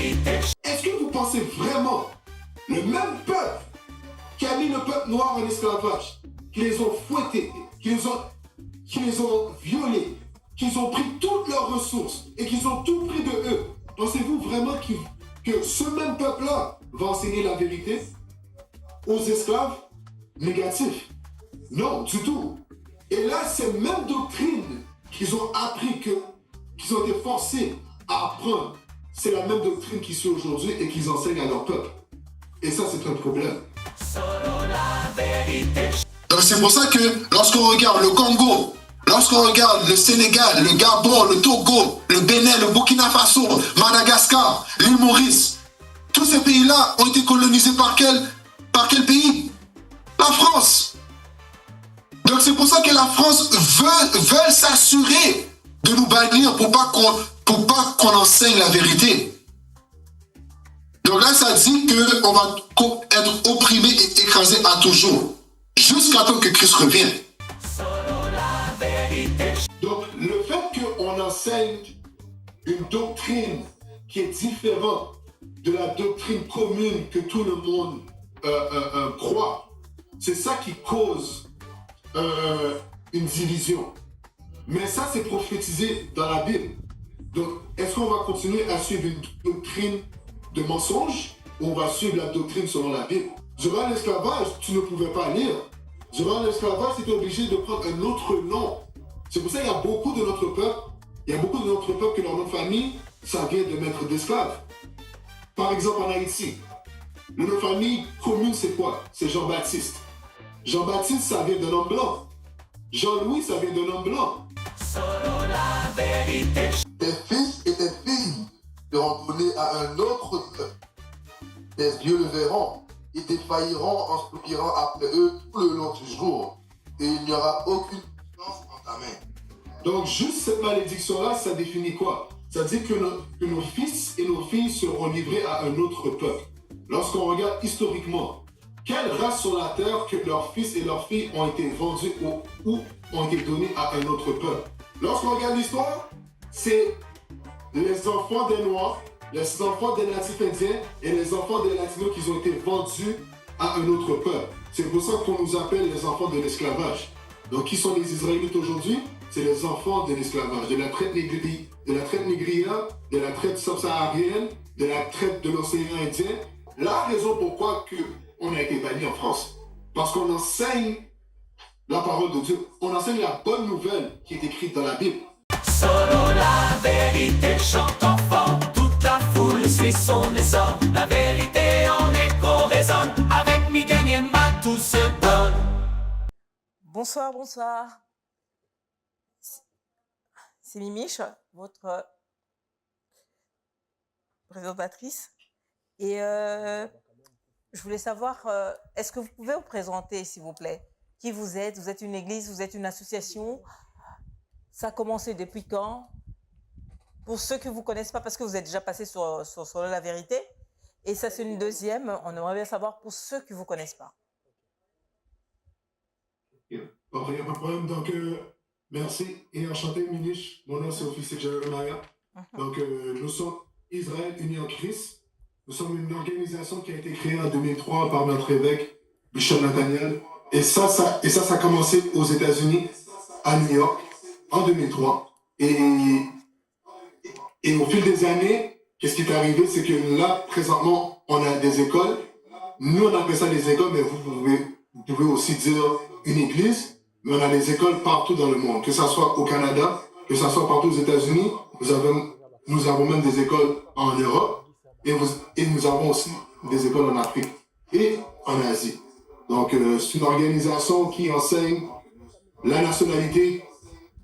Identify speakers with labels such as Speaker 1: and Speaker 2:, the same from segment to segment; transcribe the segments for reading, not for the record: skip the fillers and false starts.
Speaker 1: Est-ce que vous pensez vraiment, le même peuple qui a mis le peuple noir en esclavage, qui les ont fouettés, qui les ont violés, qu'ils ont pris toutes leurs ressources et qu'ils ont tout pris de eux, pensez-vous vraiment que ce même peuple-là va enseigner la vérité aux esclaves négatifs? Non, du tout. Et là, ces mêmes doctrines qu'ils ont appris, qu'ils ont été forcés à apprendre, c'est la même doctrine qui suit aujourd'hui et qu'ils enseignent à leur peuple. Et ça, c'est un problème. Donc c'est pour ça que lorsqu'on regarde le Congo, lorsqu'on regarde le Sénégal, le Gabon, le Togo, le Bénin, le Burkina Faso, Madagascar, l'île Maurice, tous ces pays-là ont été colonisés par quel pays? La France. Donc c'est pour ça que la France veut s'assurer de nous bannir pour pas qu'on enseigne la vérité. Donc là, ça dit qu'on va être opprimé et écrasé à toujours, jusqu'à temps que Christ revienne. Donc le fait qu'on enseigne une doctrine qui est différente de la doctrine commune que tout le monde croit, c'est ça qui cause une division. Mais ça, c'est prophétisé dans la Bible. Donc, est-ce qu'on va continuer à suivre une doctrine de mensonge ou on va suivre la doctrine selon la Bible? Durant l'esclavage, tu ne pouvais pas lire. Durant l'esclavage, tu étais obligé de prendre un autre nom. C'est pour ça qu'il y a beaucoup de notre peuple, que leur nom de famille, ça vient de maître d'esclaves. Par exemple, en Haïti, le nom de famille commune, c'est quoi? C'est Jean-Baptiste. Jean-Baptiste, ça vient d'un homme blanc. Jean-Louis, ça vient d'un homme blanc. Tes fils et tes filles seront donnés à un autre peuple. Tes yeux le verront et défailliront en soupirant après eux tout le long du jour. Et il n'y aura aucune puissance en ta main. Donc, juste cette malédiction-là, ça définit quoi? Ça dit que nos fils et nos filles seront livrés à un autre peuple. Lorsqu'on regarde historiquement, quelle race sur la terre que leurs fils et leurs filles ont été vendus ou ont été donnés à un autre peuple? Lorsqu'on regarde l'histoire, c'est les enfants des Noirs, les enfants des natifs indiens et les enfants des latinos qui ont été vendus à un autre peuple. C'est pour ça qu'on nous appelle les enfants de l'esclavage. Donc, qui sont les Israélites aujourd'hui? C'est les enfants de l'esclavage, de la traite négrière, de la traite subsaharienne, de la traite de l'océan Indien. La raison pourquoi on a été banni en France, parce qu'on enseigne la parole de Dieu, on enseigne la bonne nouvelle qui est écrite dans la Bible.
Speaker 2: Solo la vérité chante enfant, toute la foule suit son essor. La vérité en écho résonne, avec Miguel et Ma tout se donne.
Speaker 3: Bonsoir, bonsoir. C'est Mimiche, votre présentatrice. Et je voulais savoir, est-ce que vous pouvez vous présenter, s'il vous plaît? Qui vous êtes? Vous êtes une église, vous êtes une association? Ça a commencé depuis quand? Pour ceux qui ne vous connaissent pas, parce que vous êtes déjà passé sur la vérité. Et ça, c'est une deuxième. On aimerait bien savoir pour ceux qui ne vous connaissent pas.
Speaker 1: Bon, il n'y a pas de problème. Donc, merci et enchanté, Minish. Mon nom, c'est officier Jeremiah. Donc, nous sommes Israël Unis en Christ. Nous sommes une organisation qui a été créée en 2003 par notre évêque, Bishop Nathaniel. Et ça a commencé aux États-Unis, à New York, en 2003. Et au fil des années, qu'est-ce qui est arrivé? C'est que là, présentement, on a des écoles. Nous, on appelle ça des écoles, mais vous pouvez aussi dire une église. Mais on a des écoles partout dans le monde, que ce soit au Canada, que ce soit partout aux États-Unis. Nous avons même des écoles en Europe et nous avons aussi des écoles en Afrique et en Asie. Donc, c'est une organisation qui enseigne la nationalité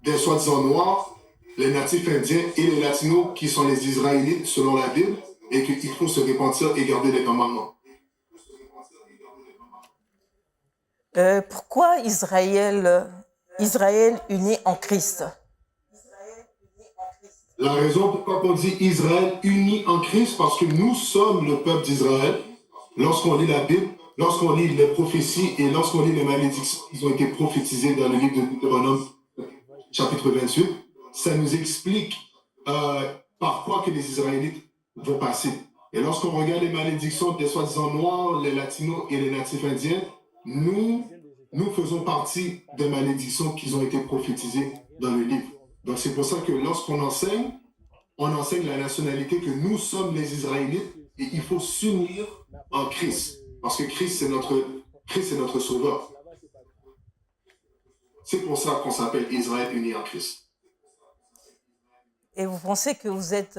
Speaker 1: des soi-disant noirs, les natifs indiens et les latinos qui sont les Israélites selon la Bible et qu'il faut se repentir et garder les commandements.
Speaker 3: Pourquoi Israël uni en Christ?
Speaker 1: La raison pourquoi on dit Israël uni en Christ, parce que nous sommes le peuple d'Israël. Lorsqu'on lit la Bible, lorsqu'on lit les prophéties et lorsqu'on lit les malédictions qui ont été prophétisées dans le livre de Deutéronome, chapitre 28, ça nous explique par quoi que les Israélites
Speaker 4: vont passer. Et lorsqu'on regarde les malédictions des soi-disant noirs, les latinos et les natifs indiens, nous faisons partie des malédictions qui ont été prophétisées dans le livre. Donc c'est pour ça que lorsqu'on enseigne, on enseigne la nationalité que nous sommes les Israélites et il faut s'unir en Christ. Parce que Christ, c'est notre sauveur. C'est pour ça qu'on s'appelle Israël uni en Christ.
Speaker 3: Et vous pensez que vous êtes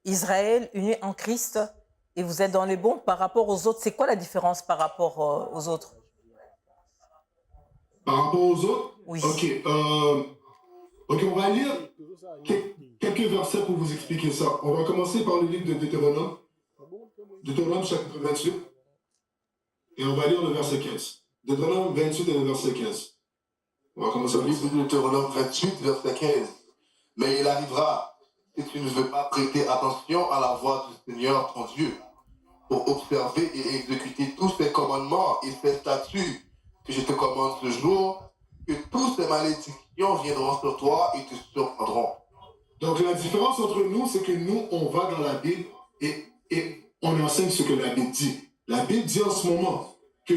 Speaker 3: Israël uni en Christ et vous êtes dans les bons par rapport aux autres. C'est quoi la différence par rapport aux autres?
Speaker 4: Par rapport aux autres?
Speaker 3: Oui.
Speaker 4: Ok, on va lire quelques versets pour vous expliquer ça. On va commencer par le livre de Deutéronome. Deutéronome chapitre 28. Et on va lire le verset 15. Deutéronome 28 et le verset 15. On va commencer
Speaker 1: Le livre de Deutéronome 28, verset 15. Mais il arrivera, si tu ne veux pas prêter attention à la voix du Seigneur ton Dieu, pour observer et exécuter tous ses commandements et ses statuts que je te commande ce jour, que toutes ces malédictions viendront sur toi et te surprendront.
Speaker 4: Donc la différence entre nous, c'est que nous, on va dans la Bible et on enseigne ce que la Bible dit. La Bible dit en ce moment que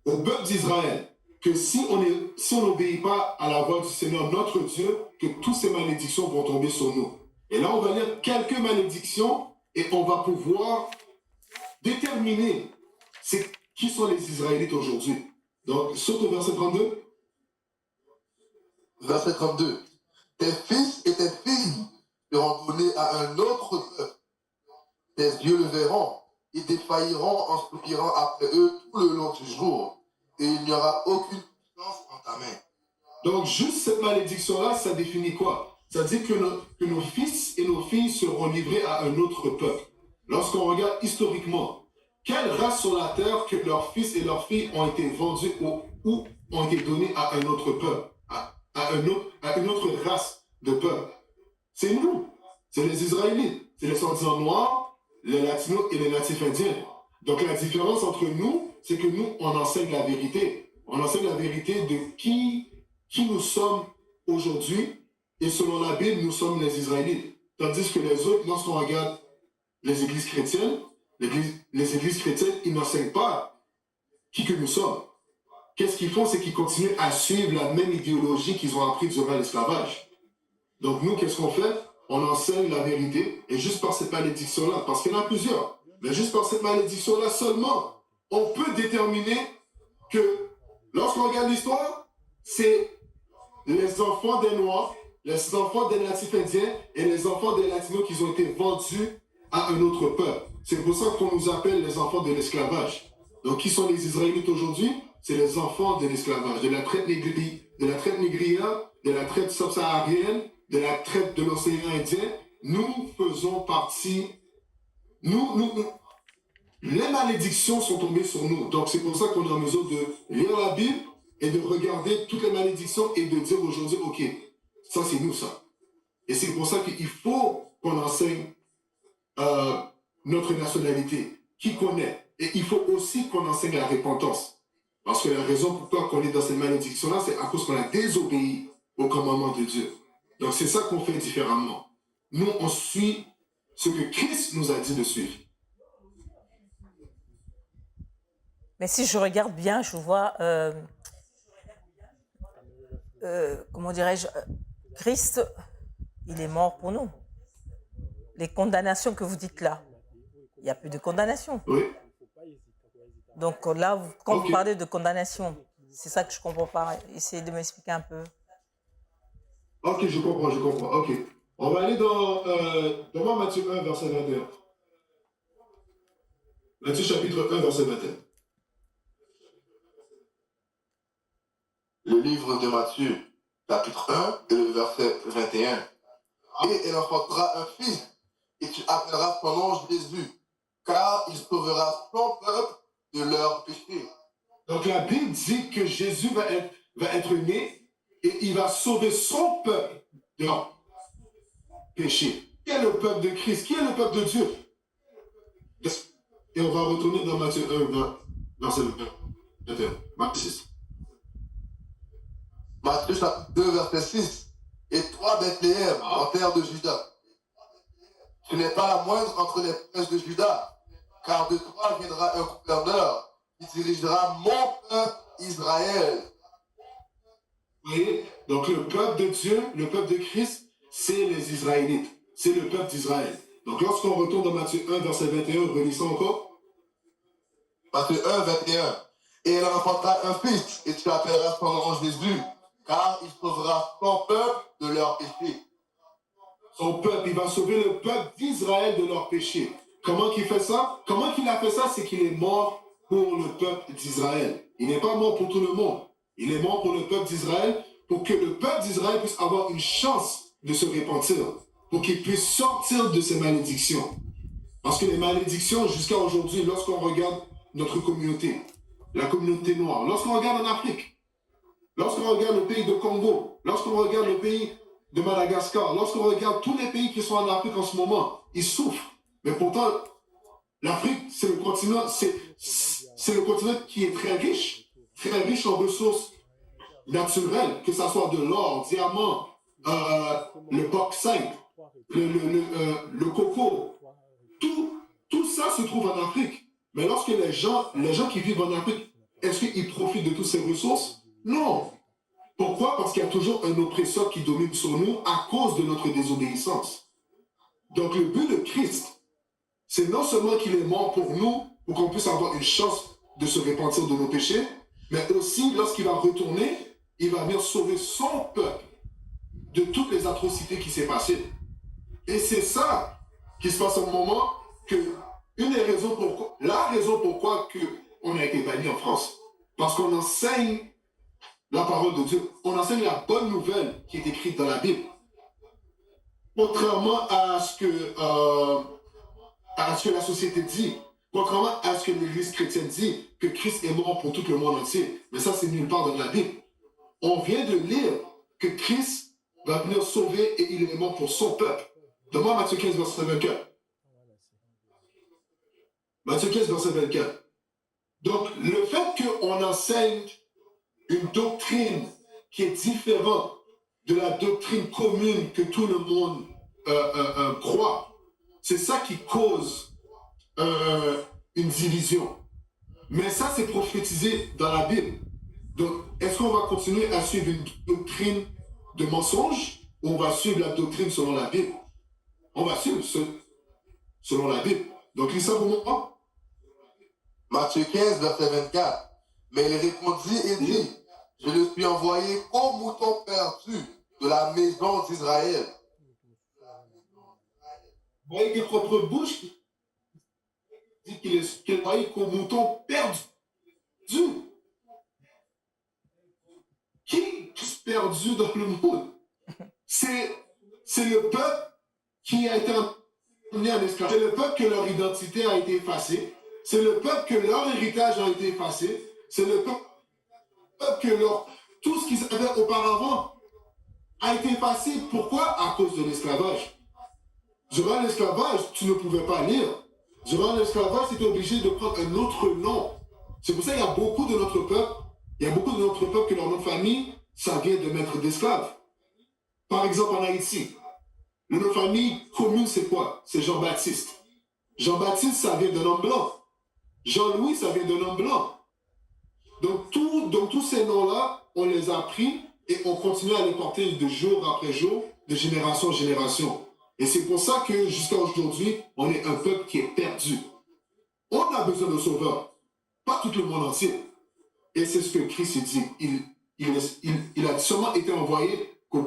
Speaker 4: au peuple d'Israël, que si on n'obéit pas à la voix du Seigneur, notre Dieu, que toutes ces malédictions vont tomber sur nous. Et là, on va lire quelques malédictions et on va pouvoir déterminer qui sont les Israélites aujourd'hui. Donc, saute au verset 32.
Speaker 1: Verset 32. Tes fils et tes filles seront donnés à un autre peuple. Tes yeux le verront et défailliront en soupirant après eux tout le long du jour. Et il n'y aura aucune puissance en ta main.
Speaker 4: Donc, juste cette malédiction-là, ça définit quoi? Ça dit que nos fils et nos filles seront livrés à un autre peuple. Lorsqu'on regarde historiquement, quelle race sur la terre que leurs fils et leurs filles ont été vendus ou ont été donnés à un autre peuple, à une autre race de peuple? C'est nous, c'est les Israélites, c'est les soi-disant noirs, les latinos et les natifs indiens. Donc la différence entre nous, c'est que nous, on enseigne la vérité. On enseigne la vérité de qui nous sommes aujourd'hui. Et selon la Bible, nous sommes les Israélites. Tandis que les autres, lorsqu'on regarde les églises chrétiennes, les églises chrétiennes, ils n'enseignent pas qui que nous sommes. Qu'est-ce qu'ils font? C'est qu'ils continuent à suivre la même idéologie qu'ils ont appris durant l'esclavage. Donc nous, qu'est-ce qu'on fait? On enseigne la vérité, et juste par cette malédiction-là, parce qu'il y en a plusieurs, mais juste par cette malédiction-là seulement, on peut déterminer que lorsqu'on regarde l'histoire, c'est les enfants des Noirs, les enfants des natifs indiens et les enfants des latinos qui ont été vendus à un autre peuple. C'est pour ça qu'on nous appelle les enfants de l'esclavage. Donc, qui sont les Israélites aujourd'hui? C'est les enfants de l'esclavage, de la traite négrière, de la traite subsaharienne, de la traite de l'océan Indien. Nous faisons partie... Les malédictions sont tombées sur nous. Donc, c'est pour ça qu'on est en mesure de lire la Bible et de regarder toutes les malédictions et de dire aujourd'hui, OK, ça, c'est nous, ça. Et c'est pour ça qu'il faut qu'on enseigne notre nationalité. Qui connaît? Et il faut aussi qu'on enseigne la repentance. Parce que la raison pourquoi on est dans cette malédiction-là, c'est à cause qu'on a désobéi au commandement de Dieu. Donc, c'est ça qu'on fait différemment. Nous, on suit ce que Christ nous a dit de suivre.
Speaker 3: Mais si je regarde bien, je vois, comment dirais-je, Christ, il est mort pour nous. Les condamnations que vous dites là, il n'y a plus de condamnation.
Speaker 4: Oui.
Speaker 3: Donc là, quand vous parlez de condamnation, c'est ça que je ne comprends pas. Essayez de m'expliquer un peu.
Speaker 4: Ok, je comprends. Ok. On va aller dans Matthieu 1, verset 21. Matthieu chapitre 1, verset 21.
Speaker 1: Le livre de Matthieu, chapitre 1, et le verset 21. Et elle enfantera un fils, et tu appelleras son nom Jésus, car il sauvera son peuple de leurs péchés.
Speaker 4: Donc la Bible dit que Jésus va être né et il va sauver son peuple de leurs péchés. Qui est le peuple de Christ? Qui est le peuple de Dieu? Et on va retourner dans Matthieu 1, verset 21. Matthieu 6.
Speaker 1: Matthieu chapitre 2, verset 6. Et toi, Bethléem, en terre de Juda, Tu n'es pas la moindre entre les princes de Juda, car de toi viendra un gouverneur qui dirigera mon peuple Israël.
Speaker 4: Vous voyez? Donc le peuple de Dieu, le peuple de Christ, c'est les Israélites. C'est le peuple d'Israël. Donc lorsqu'on retourne dans Matthieu 1, verset 21, relisons encore.
Speaker 1: Matthieu 1, 21. Et elle enfantera un fils, et tu appelleras son nom Jésus, car il sauvera son peuple de leurs péchés.
Speaker 4: Son peuple, il va sauver le peuple d'Israël de leurs péchés. Comment qu'il fait ça? Comment qu'il a fait ça? C'est qu'il est mort pour le peuple d'Israël. Il n'est pas mort pour tout le monde. Il est mort pour le peuple d'Israël, pour que le peuple d'Israël puisse avoir une chance de se repentir, pour qu'il puisse sortir de ses malédictions. Parce que les malédictions, jusqu'à aujourd'hui, lorsqu'on regarde notre communauté, la communauté noire, lorsqu'on regarde en Afrique, lorsqu'on regarde le pays de Congo, lorsqu'on regarde le pays de Madagascar, lorsqu'on regarde tous les pays qui sont en Afrique en ce moment, ils souffrent. Mais pourtant, l'Afrique, c'est le continent qui est très riche en ressources naturelles, que ce soit de l'or, diamant, le bauxite, le coco, tout ça se trouve en Afrique. Mais lorsque les gens qui vivent en Afrique, est-ce qu'ils profitent de toutes ces ressources? Non. Pourquoi? Parce qu'il y a toujours un oppresseur qui domine sur nous à cause de notre désobéissance. Donc le but de Christ, c'est non seulement qu'il est mort pour nous, pour qu'on puisse avoir une chance de se repentir de nos péchés, mais aussi lorsqu'il va retourner, il va venir sauver son peuple de toutes les atrocités qui s'est passées. Et c'est ça qui se passe au moment que la raison pourquoi on a été banni en France. Parce qu'on enseigne la parole de Dieu. On enseigne la bonne nouvelle qui est écrite dans la Bible. Contrairement à ce que la société dit, contrairement à ce que l'Église chrétienne dit, que Christ est mort pour tout le monde entier. Mais ça, c'est nulle part dans la Bible. On vient de lire que Christ va venir sauver et il est mort pour son peuple. Demande Matthieu 15, verset 24. Matthieu 15, verset 24. Donc, le fait qu'on enseigne une doctrine qui est différente de la doctrine commune que tout le monde croit, c'est ça qui cause une division. Mais ça, c'est prophétisé dans la Bible. Donc, est-ce qu'on va continuer à suivre une doctrine de mensonge ou on va suivre la doctrine selon la Bible? On va suivre selon la Bible. Donc, lisez ça pour moi.
Speaker 1: Matthieu 15, verset 24. Mais il répondit et dit, je ne suis envoyé qu'au mouton perdu de la maison d'Israël.
Speaker 4: Vous voyez que votre bouche dit qu'il est envoyé qu'au mouton perdu. Qui est perdu dans le monde? C'est le peuple qui a été emmené en esclavage. C'est le peuple que leur identité a été effacée. C'est le peuple que leur héritage a été effacé. C'est le peuple que tout ce qu'ils avaient auparavant a été effacé. Pourquoi? À cause de l'esclavage. Durant l'esclavage, tu ne pouvais pas lire. Durant l'esclavage, tu étais obligé de prendre un autre nom. C'est pour ça qu'il y a beaucoup de notre peuple, que leur nom de famille, ça vient de maître d'esclaves. Par exemple, en Haïti, le nom de famille commune, c'est quoi? C'est Jean-Baptiste. Jean-Baptiste, ça vient d'un homme blanc. Jean-Louis, ça vient d'un homme blanc. Donc, tous ces noms-là, on les a pris et on continue à les porter de jour après jour, de génération en génération. Et c'est pour ça que jusqu'à aujourd'hui, on est un peuple qui est perdu. On a besoin de sauveurs, pas tout le monde entier. Et c'est ce que Christ dit. Il a seulement été envoyé qu'au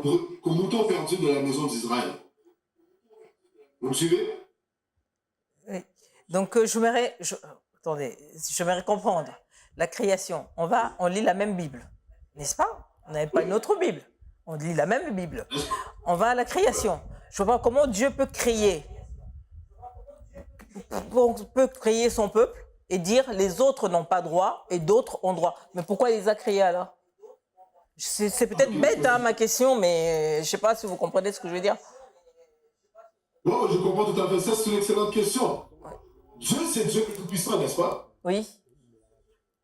Speaker 4: mouton perdu de la maison d'Israël. Vous me suivez?
Speaker 3: Oui. Donc, attendez, j'aimerais comprendre. La création, on lit la même Bible, n'est-ce pas? On n'avait pas une autre Bible. On lit la même Bible. On va à la création. Je ne vois pas comment Dieu peut créer son peuple et dire les autres n'ont pas droit et d'autres ont droit. Mais pourquoi il les a créés alors? C'est peut-être bête ma question, mais je ne sais pas si vous comprenez ce que je veux dire.
Speaker 4: Bon, je comprends tout à fait ça, c'est une excellente question. Ouais. Dieu, c'est Dieu tout-puissant, n'est-ce pas?
Speaker 3: Oui.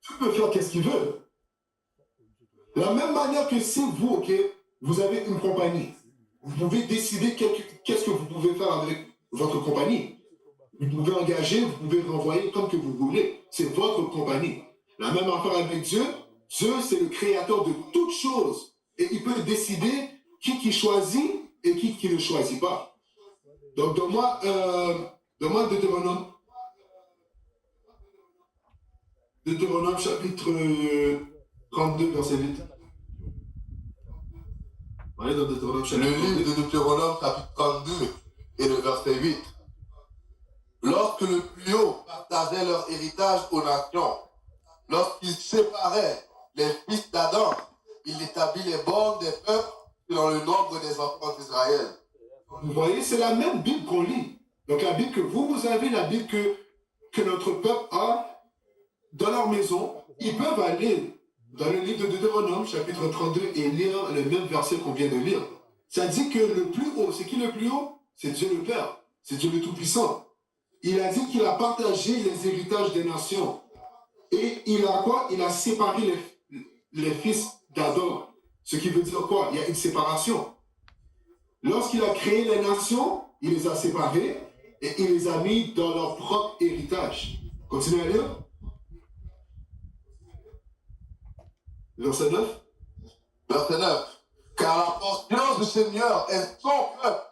Speaker 4: Dieu peut faire qu'est-ce qu'il veut. De la même manière que si vous avez une compagnie, vous pouvez décider qu'est-ce que vous pouvez faire avec votre compagnie. Vous pouvez engager, vous pouvez renvoyer comme que vous voulez. C'est votre compagnie. La même affaire avec Dieu. Dieu, c'est le créateur de toutes choses. Et il peut décider qui choisit et qui ne choisit pas. Donc, donne-moi Deutéronome chapitre 32, verset 8. Allez dans Deutéronome chapitre
Speaker 1: Le
Speaker 4: 32.
Speaker 1: livre de Deutéronome, chapitre 32, et le verset 8. Lorsque le plus haut partageait leur héritage aux nations, lorsqu'il séparait les fils d'Adam, il établit les bornes des peuples selon le nombre des enfants d'Israël.
Speaker 4: Vous voyez, c'est la même Bible qu'on lit. Donc la Bible que vous avez, la Bible que notre peuple a dans leur maison, ils peuvent aller dans le livre de Deutéronome, chapitre 32, et lire le même verset qu'on vient de lire. Ça dit que le plus haut, c'est qui le plus haut? C'est Dieu le Père, c'est Dieu le Tout-Puissant. Il a dit qu'il a partagé les héritages des nations. Et il a quoi? Il a séparé les fils d'Adam. Ce qui veut dire quoi? Il y a une séparation. Lorsqu'il a créé les nations, il les a séparés et il les a mis dans leur propre héritage. Continuez à lire. Verset 9.
Speaker 1: Verset 9. Car la portion du Seigneur est son peuple.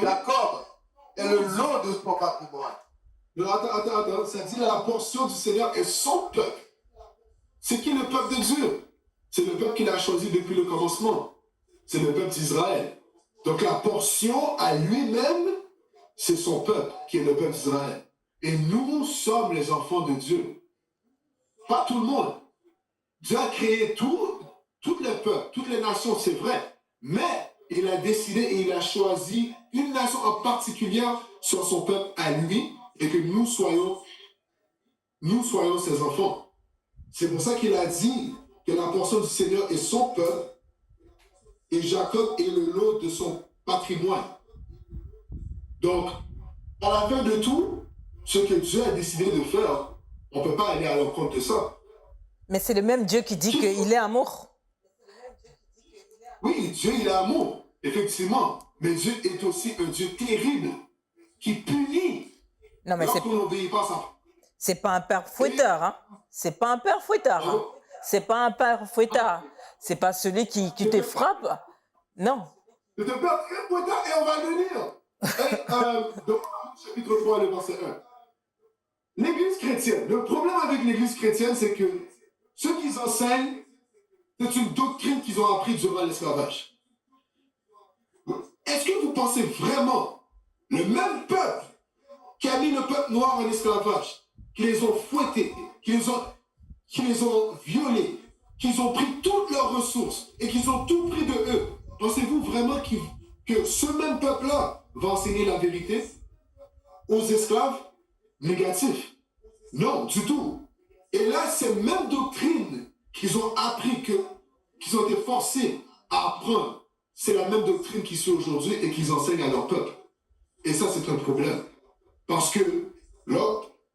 Speaker 1: Jacob est le lot de son patrimoine.
Speaker 4: Non, attends. Ça dit la portion du Seigneur est son peuple. C'est qui le peuple de Dieu? C'est le peuple qu'il a choisi depuis le commencement. C'est le peuple d'Israël. Donc la portion à lui-même, c'est son peuple qui est le peuple d'Israël. Et nous sommes les enfants de Dieu. Pas tout le monde. Dieu a créé tous les peuples, toutes les nations, c'est vrai. Mais il a décidé et il a choisi une nation en particulier sur son peuple à lui et que nous soyons ses enfants. C'est pour ça qu'il a dit que la portion du Seigneur est son peuple et Jacob est le lot de son patrimoine. Donc, à la fin de tout, ce que Dieu a décidé de faire, on ne peut pas aller à l'encontre de ça.
Speaker 3: Mais c'est le même Dieu qui dit qu'il est amour.
Speaker 4: Oui, Dieu, il est amour, effectivement. Mais Dieu est aussi un Dieu terrible qui punit
Speaker 3: Non, mais
Speaker 4: lorsqu'on n'obéit pas à ça.
Speaker 3: c'est pas un père fouetteur, hein. C'est pas un père fouettard. Hein. C'est pas un père fouettard. C'est pas celui qui te frappe. Non.
Speaker 4: C'est un père très pointard et on va le lire. Donc, chapitre 3, le verset 1. L'Église chrétienne, le problème avec l'Église chrétienne, c'est que ce qu'ils enseignent, c'est une doctrine qu'ils ont appris durant l'esclavage. Est-ce que vous pensez vraiment le même peuple qui a mis le peuple noir en esclavage, qui les ont fouettés, qui les ont violés, qu'ils ont pris toutes leurs ressources et qu'ils ont tout pris de eux, pensez-vous vraiment que ce même peuple-là va enseigner la vérité aux esclaves négatifs? Non, du tout. Et là, ces mêmes doctrines qu'ils ont appris, qu'ils ont été forcés à apprendre, c'est la même doctrine qu'ils sont aujourd'hui et qu'ils enseignent à leur peuple. Et ça, c'est un problème. Parce que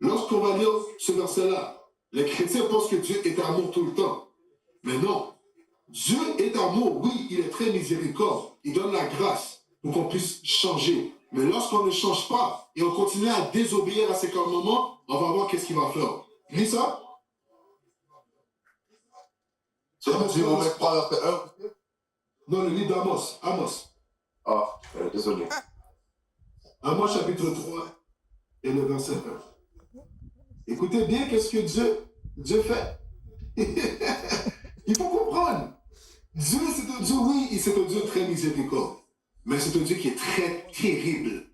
Speaker 4: lorsqu'on va lire ce verset-là, les chrétiens pensent que Dieu est amour tout le temps. Mais non. Dieu est amour, oui, il est très miséricorde. Il donne la grâce pour qu'on puisse changer. Mais lorsqu'on ne change pas et on continue à désobéir à ses commandements, on va voir qu'est-ce qu'il va faire. Lis ça.
Speaker 1: C'est Romains 3, verset 1.
Speaker 4: Non, le livre d'Amos. Amos.
Speaker 1: Ah, désolé.
Speaker 4: Amos chapitre 3 et le verset 1. Écoutez bien qu'est-ce que Dieu fait. Il faut comprendre. Dieu, c'est un Dieu, oui, c'est un Dieu très miséricorde. Mais c'est un Dieu qui est très terrible.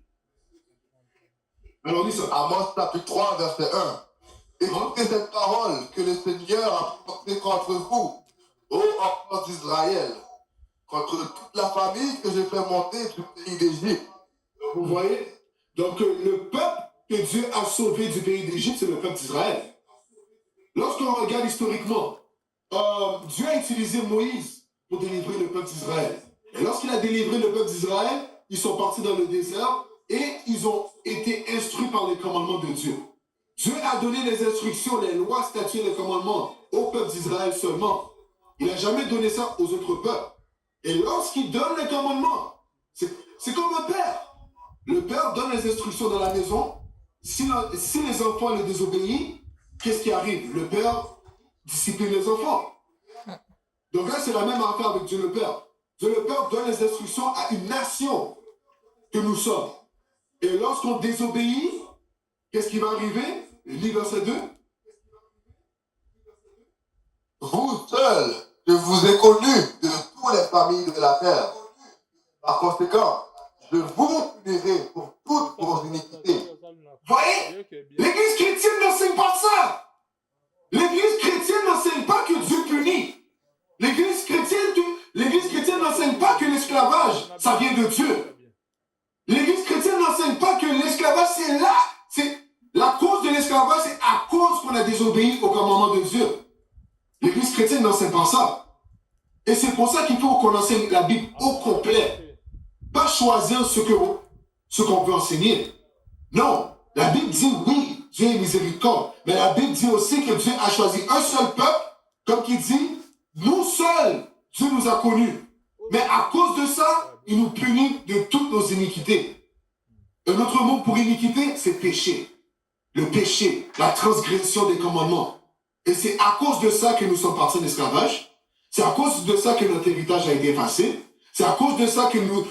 Speaker 4: Alors, lis ça.
Speaker 1: Amos chapitre 3, verset 1. Écoutez cette parole que le Seigneur a portée contre vous, ô enfants d'Israël, contre toute la famille que j'ai fait monter du pays d'Égypte.
Speaker 4: Vous voyez? Donc, le peuple que Dieu a sauvé du pays d'Égypte, c'est le peuple d'Israël. Lorsqu'on regarde historiquement, Dieu a utilisé Moïse pour délivrer le peuple d'Israël. Et lorsqu'il a délivré le peuple d'Israël, ils sont partis dans le désert et ils ont été instruits par les commandements de Dieu. Dieu a donné les instructions, les lois, statuts et les commandements au peuple d'Israël seulement. Il n'a jamais donné ça aux autres peuples. Et lorsqu'il donne les commandements, c'est comme un père. Le père donne les instructions dans la maison. Si les enfants les désobéissent, qu'est-ce qui arrive? Le père discipline les enfants. Donc là, c'est la même affaire avec Dieu le Père. Dieu le Père donne les instructions à une nation que nous sommes. Et lorsqu'on désobéit, qu'est-ce qui va arriver? Lis verset 2.
Speaker 1: Vous seuls, je vous ai connus de toutes les familles de la terre. Par conséquent, je vous punirai pour toutes vos iniquités.
Speaker 4: Voyez, l'Église chrétienne n'enseigne pas ça. L'Église chrétienne n'enseigne pas que Dieu punit. L'Église chrétienne n'enseigne pas que l'esclavage, ça vient de Dieu. L'Église chrétienne n'enseigne pas que l'esclavage, c'est la cause de l'esclavage, c'est à cause qu'on a désobéi au commandement de Dieu. L'Église chrétienne n'enseigne pas ça. Et c'est pour ça qu'il faut qu'on enseigne la Bible au complet. Pas choisir ce qu'on veut enseigner. Non, la Bible dit oui, Dieu est miséricorde. Mais la Bible dit aussi que Dieu a choisi un seul peuple, comme qu'il dit, nous seuls, Dieu nous a connus. Mais à cause de ça, il nous punit de toutes nos iniquités. Un autre mot pour iniquité, c'est péché. Le péché, la transgression des commandements. Et c'est à cause de ça que nous sommes partis en esclavage. C'est à cause de ça que notre héritage a été effacé. C'est à cause de ça que nous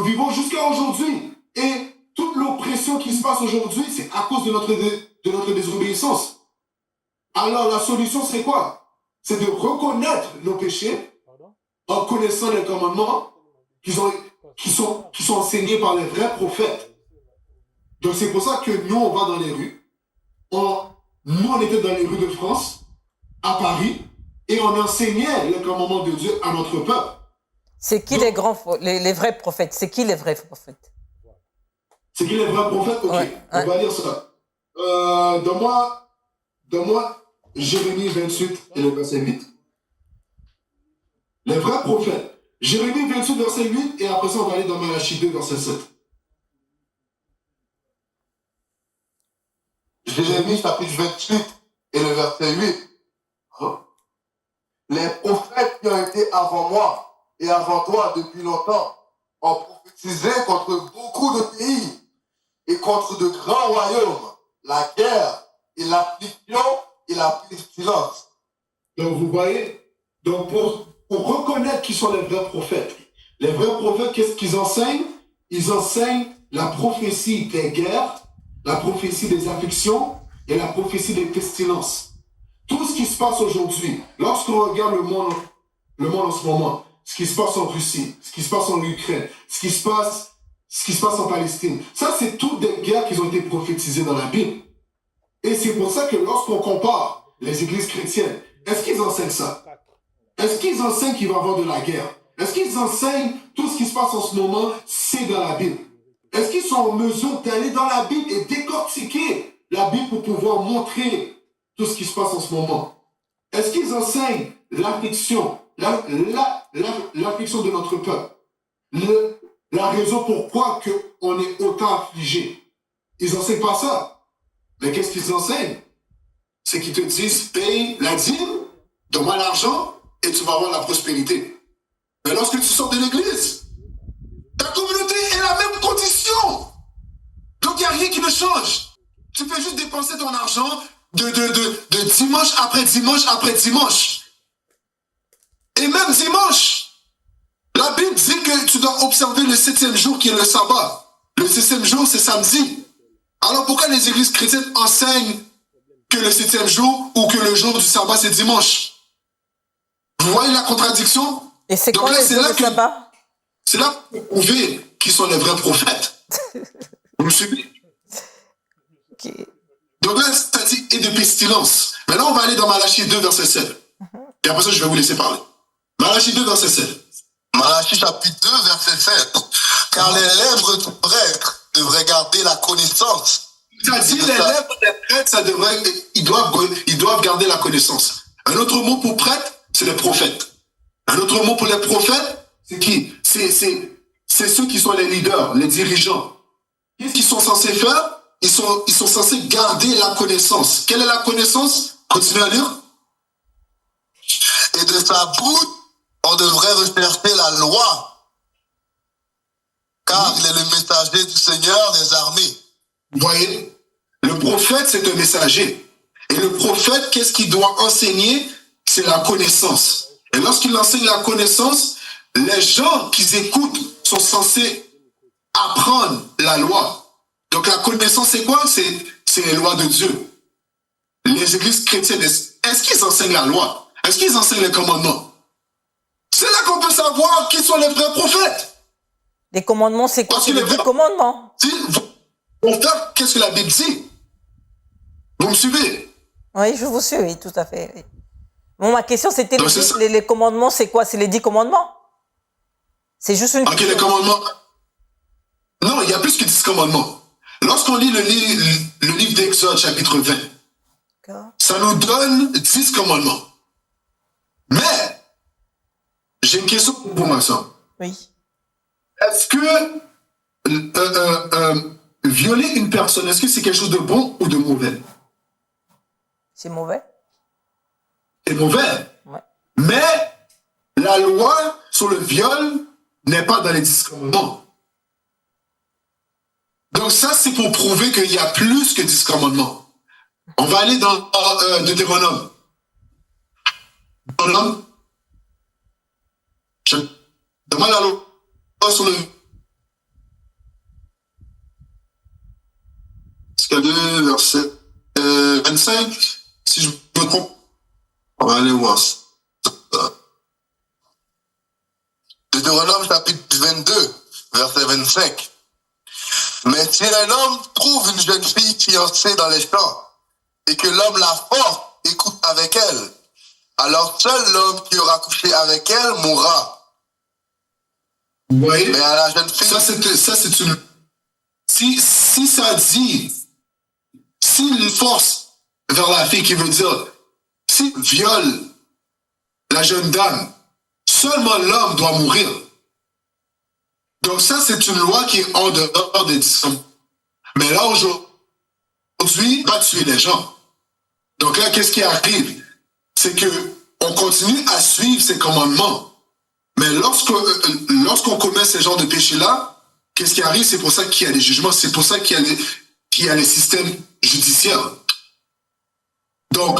Speaker 4: vivons jusqu'à aujourd'hui. Et toute l'oppression qui se passe aujourd'hui, c'est à cause de notre désobéissance. Alors la solution, c'est quoi? C'est de reconnaître nos péchés en connaissant les commandements qui sont enseignés par les vrais prophètes. Donc c'est pour ça que nous, on va dans les rues. Nous, on était dans les rues de France, à Paris, et on enseignait les commandements de Dieu à notre peuple.
Speaker 3: C'est qui les vrais prophètes? C'est qui les vrais prophètes?
Speaker 4: C'est qui les vrais prophètes? Ok, on va lire ça. Donne-moi Jérémie 28 et le verset 8. Les vrais prophètes. Jérémie 28, verset 8, et après ça, on va aller dans Malachie 2, verset 7.
Speaker 1: Jérémie chapitre 28 et le verset 8. Les prophètes qui ont été avant moi et avant toi depuis longtemps ont prophétisé contre beaucoup de pays et contre de grands royaumes, la guerre et l'affliction et la pestilence.
Speaker 4: Donc vous voyez, donc pour reconnaître qui sont les vrais prophètes, qu'est-ce qu'ils enseignent? Ils enseignent la prophétie des guerres, la prophétie des afflictions et la prophétie des pestilences. Tout ce qui se passe aujourd'hui, lorsqu'on regarde le monde en ce moment, ce qui se passe en Russie, ce qui se passe en Ukraine, ce qui se passe en Palestine, ça c'est toutes des guerres qui ont été prophétisées dans la Bible. Et c'est pour ça que lorsqu'on compare les églises chrétiennes, est-ce qu'ils enseignent ça? Est-ce qu'ils enseignent qu'il va y avoir de la guerre? Est-ce qu'ils enseignent tout ce qui se passe en ce moment, c'est dans la Bible? Est-ce qu'ils sont en mesure d'aller dans la Bible et décortiquer la Bible pour pouvoir montrer tout ce qui se passe en ce moment? Est-ce qu'ils enseignent l'affliction, l'affliction de notre peuple? La raison pourquoi on est autant affligé? Ils n'enseignent pas ça. Mais qu'est-ce qu'ils enseignent? C'est qu'ils te disent, paye la dîme, donne-moi l'argent, et tu vas avoir la prospérité. Mais lorsque tu sors de l'église, ta communauté est la même condition. Donc il n'y a rien qui ne change. Tu fais juste dépenser ton argent de dimanche après dimanche après dimanche. Et même dimanche, la Bible dit que tu dois observer le 7e jour qui est le sabbat. Le 6e jour, c'est samedi. Alors pourquoi les églises chrétiennes enseignent que le 7e jour ou que le jour du sabbat, c'est dimanche? Vous voyez la contradiction?
Speaker 3: Et c'est quoi les jours du sabbat?
Speaker 4: C'est là pour prouver qui sont les vrais prophètes. Vous me suivez?
Speaker 3: Okay.
Speaker 4: Donc là, ça dit et de pestilence. Maintenant, on va aller dans Malachie 2, verset 7. Et après ça, je vais vous laisser parler. Malachie 2, verset 7.
Speaker 1: Malachie chapitre 2, verset 7. Car les lèvres du prêtre devraient garder la connaissance.
Speaker 4: Ça dit les lèvres des prêtres, ils doivent garder la connaissance. Un autre mot pour prêtre, c'est les prophètes. Un autre mot pour les prophètes, c'est qui? C'est ceux qui sont les leaders, les dirigeants. Qu'est-ce qu'ils sont censés faire? Ils sont censés garder la connaissance. Quelle est la connaissance? Continuez à lire.
Speaker 1: Et de sa bouche, on devrait rechercher la loi car il est le messager du Seigneur des armées.
Speaker 4: Vous voyez, le prophète, c'est un messager. Et le prophète, qu'est-ce qu'il doit enseigner? C'est la connaissance. Et lorsqu'il enseigne la connaissance, les gens qui écoutent sont censés apprendre la loi. Donc la connaissance, c'est quoi? C'est les lois de Dieu. Les églises chrétiennes, est-ce qu'ils enseignent la loi? Est-ce qu'ils enseignent les commandements? C'est là qu'on peut savoir qui sont les vrais prophètes.
Speaker 3: Les commandements, c'est quoi? C'est les 10 commandements.
Speaker 4: Mon frère, qu'est-ce que la Bible dit? Vous me suivez?
Speaker 3: Oui, je vous suis, oui, tout à fait. Oui. Bon, ma question, c'était
Speaker 4: Donc,
Speaker 3: les commandements, c'est quoi? C'est les 10 commandements? C'est juste une
Speaker 4: Ok, les commandements. Non, il y a plus que 10 commandements. Lorsqu'on lit le livre d'Exode, chapitre 20, ça nous donne 10 commandements. Mais, j'ai une question pour vous, ma soeur.
Speaker 3: Oui.
Speaker 4: Est-ce que violer une personne, est-ce que c'est quelque chose de bon ou de mauvais?
Speaker 3: C'est mauvais?
Speaker 4: C'est mauvais.
Speaker 3: Ouais.
Speaker 4: Mais la loi sur le viol n'est pas dans les 10 commandements. Donc ça, c'est pour prouver qu'il y a plus que 10 commandements. On va aller dans Deutéronome. Deutéronome. Je demande la loi sur le... C'est 2, verset 25. Si je me trompe, on va aller voir ça.
Speaker 1: Deutéronome chapitre 22, verset 25. Mais si un homme trouve une jeune fille fiancée dans les champs, et que l'homme la force et couche avec elle, alors seul l'homme qui aura couché avec elle mourra.
Speaker 4: Oui.
Speaker 1: Mais à la jeune fille...
Speaker 4: Ça, c'est une... Si ça dit... S'il force vers la fille, qui veut dire... S'il viole la jeune dame, seulement l'homme doit mourir. Donc ça, c'est une loi qui est en dehors des 10 commandements. Mais là, aujourd'hui, on va tuer les gens. Donc là, qu'est-ce qui arrive? C'est que on continue à suivre ces commandements. Mais lorsqu'on commet ce genre de péché-là, qu'est-ce qui arrive? C'est pour ça qu'il y a des jugements. C'est pour ça qu'il y a les systèmes judiciaires. Donc,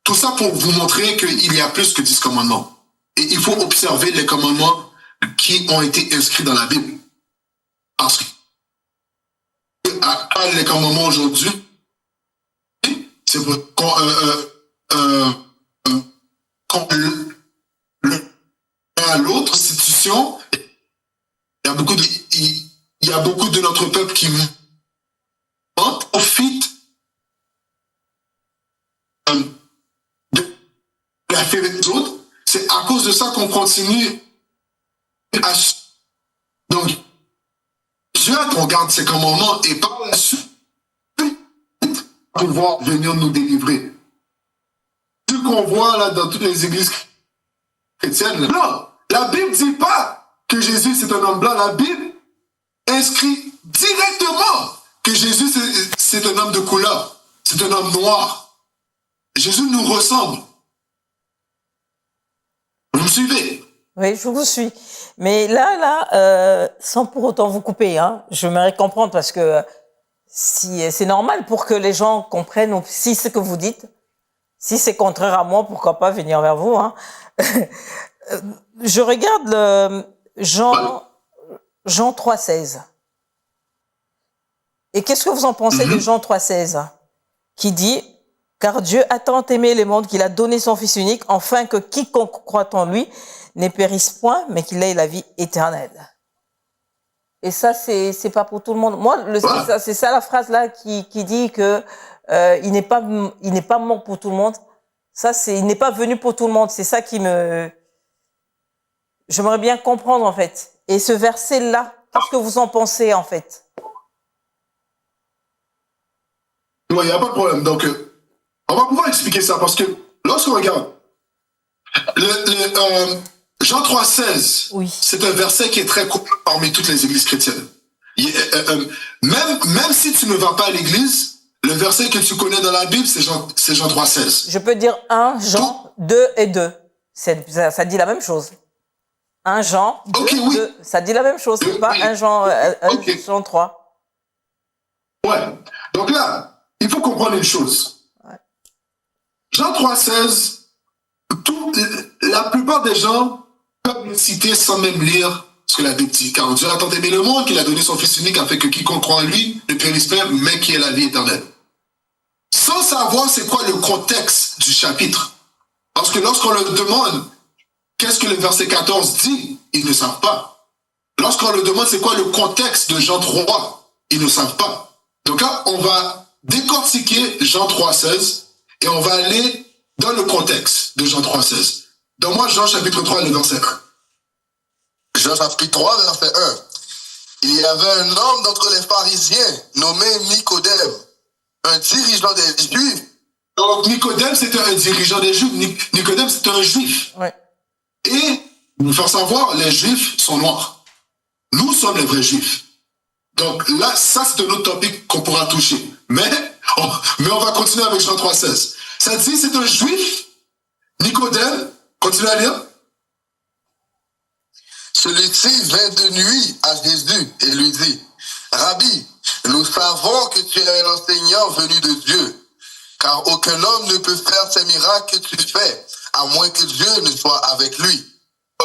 Speaker 4: tout ça pour vous montrer qu'il y a plus que 10 commandements. Et il faut observer les commandements qui ont été inscrits dans la Bible. Parce que les commandements aujourd'hui, c'est pour à l'autre institution, il y a beaucoup de notre peuple qui en profite de la fête des autres. C'est à cause de ça qu'on continue à... Donc, Dieu regarde ces commandements et par la suite, pouvoir venir nous délivrer. Ce qu'on voit là dans toutes les églises chrétiennes, non, la Bible ne dit pas que Jésus c'est un homme blanc. La Bible inscrit directement que Jésus c'est un homme de couleur, c'est un homme noir. Jésus nous ressemble. Vous me suivez?
Speaker 3: Oui, je vous suis. Mais là, sans pour autant vous couper, hein, j'aimerais comprendre parce que si c'est normal pour que les gens comprennent si ce que vous dites, si c'est contraire à moi, pourquoi pas venir vers vous. Hein. Je regarde le Jean 3,16. Et qu'est-ce que vous en pensez de Jean 3,16 qui dit « Car Dieu a tant aimé le monde qu'il a donné son Fils unique, afin que quiconque croit en lui ne périsse point, mais qu'il ait la vie éternelle. » Et ça, c'est pas pour tout le monde. Moi, c'est ça la phrase là qui dit que il n'est pas mort pour tout le monde. Ça, il n'est pas venu pour tout le monde. C'est ça qui me... J'aimerais bien comprendre, en fait. Et ce verset-là, qu'est-ce que vous en pensez, en fait?
Speaker 4: Oui, il n'y a pas de problème. Donc, on va pouvoir expliquer ça parce que lorsqu'on regarde Jean 3,16, oui. C'est un verset qui est très commun parmi toutes les églises chrétiennes. Même si tu ne vas pas à l'église, le verset que tu connais dans la Bible, c'est Jean 3,16.
Speaker 3: Je peux dire 1 Jean 2 et 2. Ça dit la même chose. 1 Jean 2,
Speaker 4: Ok, oui.
Speaker 3: 2. Ça dit la même chose, c'est pas
Speaker 4: Oui.
Speaker 3: 1 Jean, 1
Speaker 4: Ok.
Speaker 3: Jean 3.
Speaker 4: Ouais. Donc là, il faut comprendre une chose.
Speaker 3: Ouais.
Speaker 4: Jean 3,16, la plupart des gens peuvent le citer sans même lire ce que la Bible dit. Car Dieu a tant aimé le monde qu'il a donné son Fils unique afin que quiconque croit en lui ne périsse pas, mais qui ait la vie éternelle. Sans savoir c'est quoi le contexte du chapitre. Parce que lorsqu'on leur demande qu'est-ce que le verset 14 dit, ils ne savent pas. Lorsqu'on leur demande c'est quoi le contexte de Jean 3, ils ne savent pas. Donc là, on va décortiquer Jean 3,16 et on va aller dans le contexte de Jean 3,16. Donne-moi Jean chapitre 3, le verset 1.
Speaker 1: Jean chapitre 3, verset 1. Il y avait un homme d'entre les pharisiens nommé Nicodème, un dirigeant des Juifs.
Speaker 4: Donc Nicodème, c'était un dirigeant des Juifs. Nicodème, c'était un Juif.
Speaker 3: Ouais.
Speaker 4: Et, nous faire savoir, les Juifs sont noirs. Nous sommes les vrais Juifs. Donc là, ça, c'est un autre topic qu'on pourra toucher. Mais on va continuer avec Jean 3,16. Ça dit, c'est un Juif, Nicodème, continue à lire.
Speaker 1: Celui-ci vint de nuit à Jésus et lui dit, Rabbi, nous savons que tu es un enseignant venu de Dieu, car aucun homme ne peut faire ces miracles que tu fais, à moins que Dieu ne soit avec lui.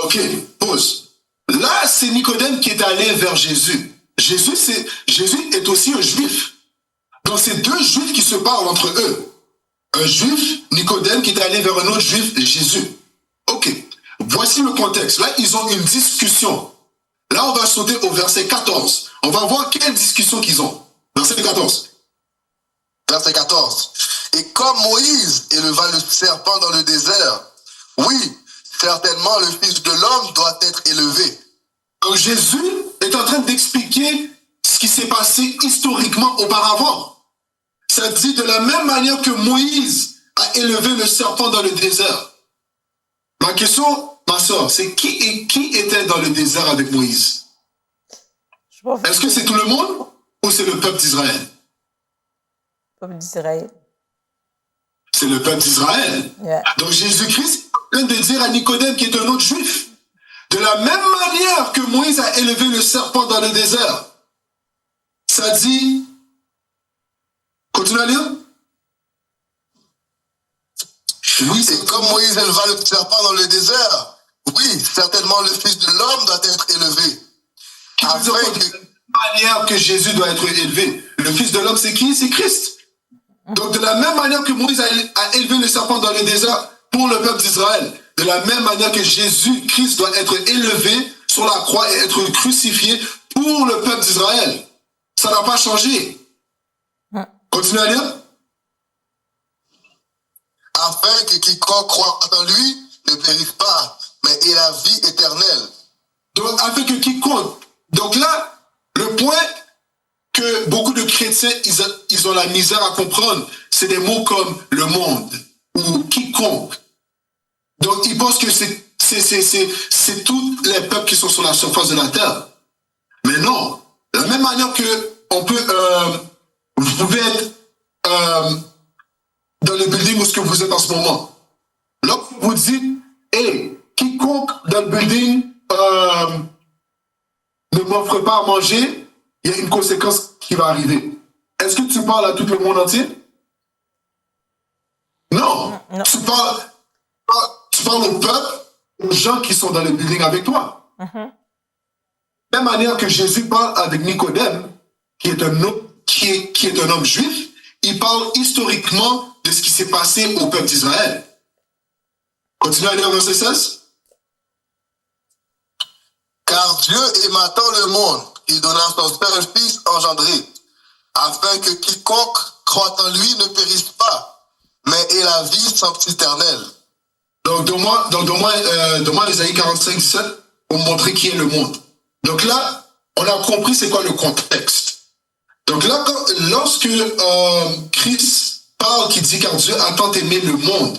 Speaker 4: Ok, pause. Là, c'est Nicodème qui est allé vers Jésus. Jésus est aussi un Juif. Donc, c'est deux Juifs qui se parlent entre eux. Un Juif, Nicodème, qui est allé vers un autre Juif, Jésus. Ok, voici le contexte. Là, ils ont une discussion. Là, on va sauter au verset 14. On va voir quelle discussion qu'ils ont. Verset 14.
Speaker 1: Verset 14. Et comme Moïse éleva le serpent dans le désert, oui, certainement le Fils de l'homme doit être élevé.
Speaker 4: Donc Jésus est en train d'expliquer ce qui s'est passé historiquement auparavant. Ça dit de la même manière que Moïse a élevé le serpent dans le désert. Ma question, ma soeur, c'est qui était dans le désert avec Moïse? Est-ce que c'est tout le monde ou c'est le peuple d'Israël?
Speaker 3: Peuple d'Israël.
Speaker 4: C'est le peuple d'Israël.
Speaker 3: Yeah.
Speaker 4: Donc Jésus-Christ vient de dire à Nicodème qui est un autre juif, de la même manière que Moïse a élevé le serpent dans le désert. Ça dit, continue à lire.
Speaker 1: Oui, c'est comme Moïse éleva le serpent dans le désert. Oui, certainement le Fils de l'homme doit être élevé.
Speaker 4: Afin que de la manière que Jésus doit être élevé. Le Fils de l'homme, c'est qui? C'est Christ. Donc de la même manière que Moïse a élevé le serpent dans le désert pour le peuple d'Israël, de la même manière que Jésus-Christ doit être élevé sur la croix et être crucifié pour le peuple d'Israël. Ça n'a pas changé. Continue à lire.
Speaker 1: Afin que quiconque croit en lui ne périsse pas, mais ait la vie éternelle.
Speaker 4: Donc, afin que quiconque. Donc là, le point que beaucoup de chrétiens, ils ont la misère à comprendre, c'est des mots comme le monde ou quiconque. Donc, ils pensent que c'est tous les peuples qui sont sur la surface de la terre. Mais non. De la même manière que on peut, vous pouvez être dans le building où ce que vous êtes en ce moment. Lorsque vous dites, hey, quiconque dans le building ne m'offre pas à manger, il y a une conséquence qui va arriver. Est-ce que tu parles à tout le monde entier? Non.
Speaker 3: Non.
Speaker 4: Tu parles au peuple, aux gens qui sont dans le building avec toi. De la même manière que Jésus parle avec Nicodème, qui est un homme juif, il parle historiquement de ce qui s'est passé au peuple d'Israël. Continue à lire verset 16.
Speaker 1: Car Dieu aima tant le monde, il donna son seul Fils engendré, afin que quiconque croit en lui ne périsse pas, mais ait la vie sempiternelle.
Speaker 4: Donc, donne-moi Ésaïe 45, 17 pour montrer qui est le monde. Donc là, on a compris c'est quoi le contexte. Donc là, lorsque Christ parle, qui dit car Dieu a tant aimé le monde,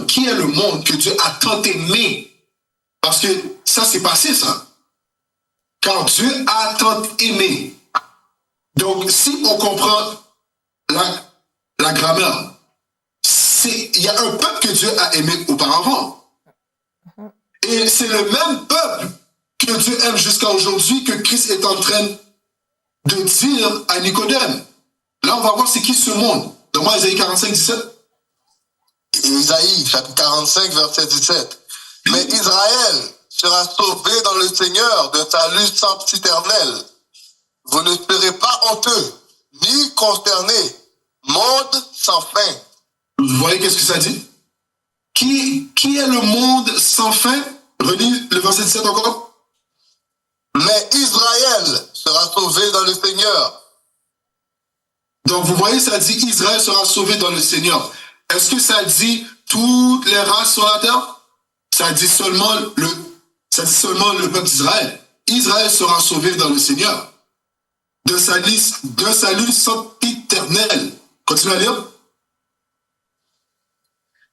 Speaker 4: qui est le monde que Dieu a tant aimé? Parce que ça s'est passé, ça. Car Dieu a tant aimé. Donc, si on comprend la grammaire, il y a un peuple que Dieu a aimé auparavant. Et Et c'est le même peuple que Dieu aime jusqu'à aujourd'hui que Christ est en train de dire à Nicodème. Là, on va voir c'est qui ce monde. Donne-moi Isaïe 45, 17.
Speaker 1: Isaïe, chapitre 45, verset 17. Mais Israël sera sauvé dans le Seigneur de salut sempiternel. Vous ne serez pas honteux, ni consternés. Monde sans fin.
Speaker 4: Vous voyez qu'est-ce que ça dit? Qui est le monde sans fin? Relis le verset 17 encore.
Speaker 1: Mais Israël sera sauvé dans le Seigneur.
Speaker 4: Donc vous voyez, ça dit Israël sera sauvé dans le Seigneur. Est-ce que ça dit toutes les races sur la terre? Ça dit seulement le peuple d'Israël. Israël sera sauvé dans le Seigneur. De salut sempiternel. Continue à lire.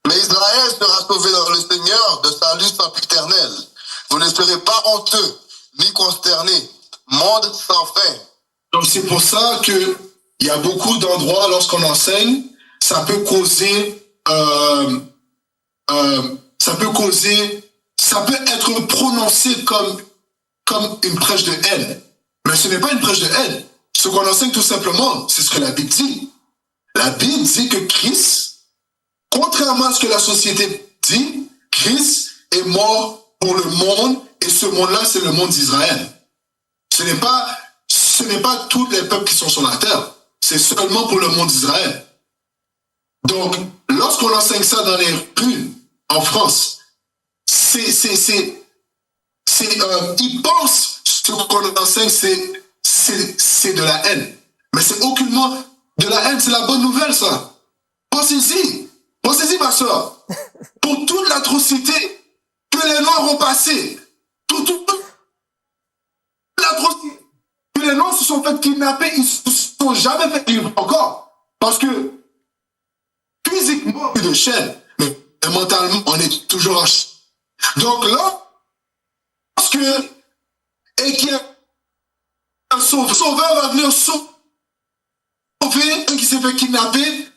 Speaker 1: Mais Israël sera sauvé dans le Seigneur de salut sempiternel. Vous ne serez pas honteux, ni consternés. Monde sans fin.
Speaker 4: Donc c'est pour ça que il y a beaucoup d'endroits, lorsqu'on enseigne, ça peut être prononcé comme une prêche de haine. Mais ce n'est pas une prêche de haine. Ce qu'on enseigne tout simplement, c'est ce que la Bible dit. La Bible dit que Christ, contrairement à ce que la société dit, Christ est mort pour le monde, et ce monde-là, c'est le monde d'Israël. Ce n'est pas tous les peuples qui sont sur la terre. C'est seulement pour le monde d'Israël. Donc, lorsqu'on enseigne ça dans les rues en France, ils pensent ce qu'on enseigne, c'est de la haine. Mais c'est aucunement de la haine, c'est la bonne nouvelle, ça. Pensez-y, ma soeur. Pour toute l'atrocité que les Noirs ont passée, toute l'atrocité que les Noirs se sont fait kidnapper, ils ne se sont jamais fait vivre encore. Parce que physiquement, de chaîne, mais mentalement, on est toujours en chaîne. Donc là, et qu'il y a un sauveur va venir sauver un qui s'est fait kidnapper,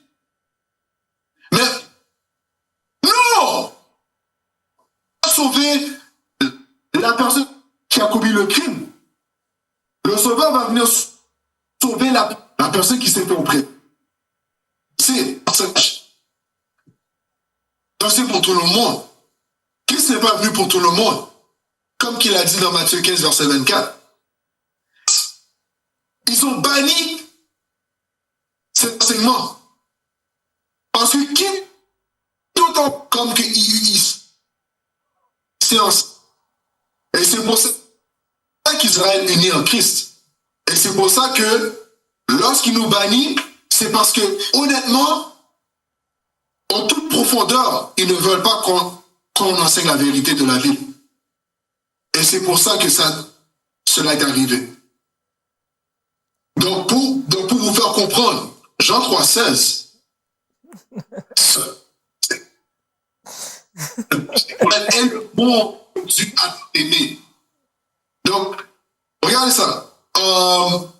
Speaker 4: mais non! Sauver la personne qui a commis le crime. Le sauveur va venir sauver la personne qui s'est fait opprimer. Donc c'est pour tout le monde. Christ n'est pas venu pour tout le monde. Comme qu'il a dit dans Matthieu 15, verset 24. Ils ont banni cet enseignement. Parce que qui, d'autant comme qu'ils science. Et c'est pour ça qu'Israël est né en Christ. Et c'est pour ça que lorsqu'il nous bannit, c'est parce que, honnêtement, en toute profondeur, ils ne veulent pas qu'on enseigne la vérité de la Bible. Et c'est pour ça que cela est arrivé. Donc, pour vous faire comprendre, Jean 3,16, est le bon Dieu a aimé. Donc, regardez ça. On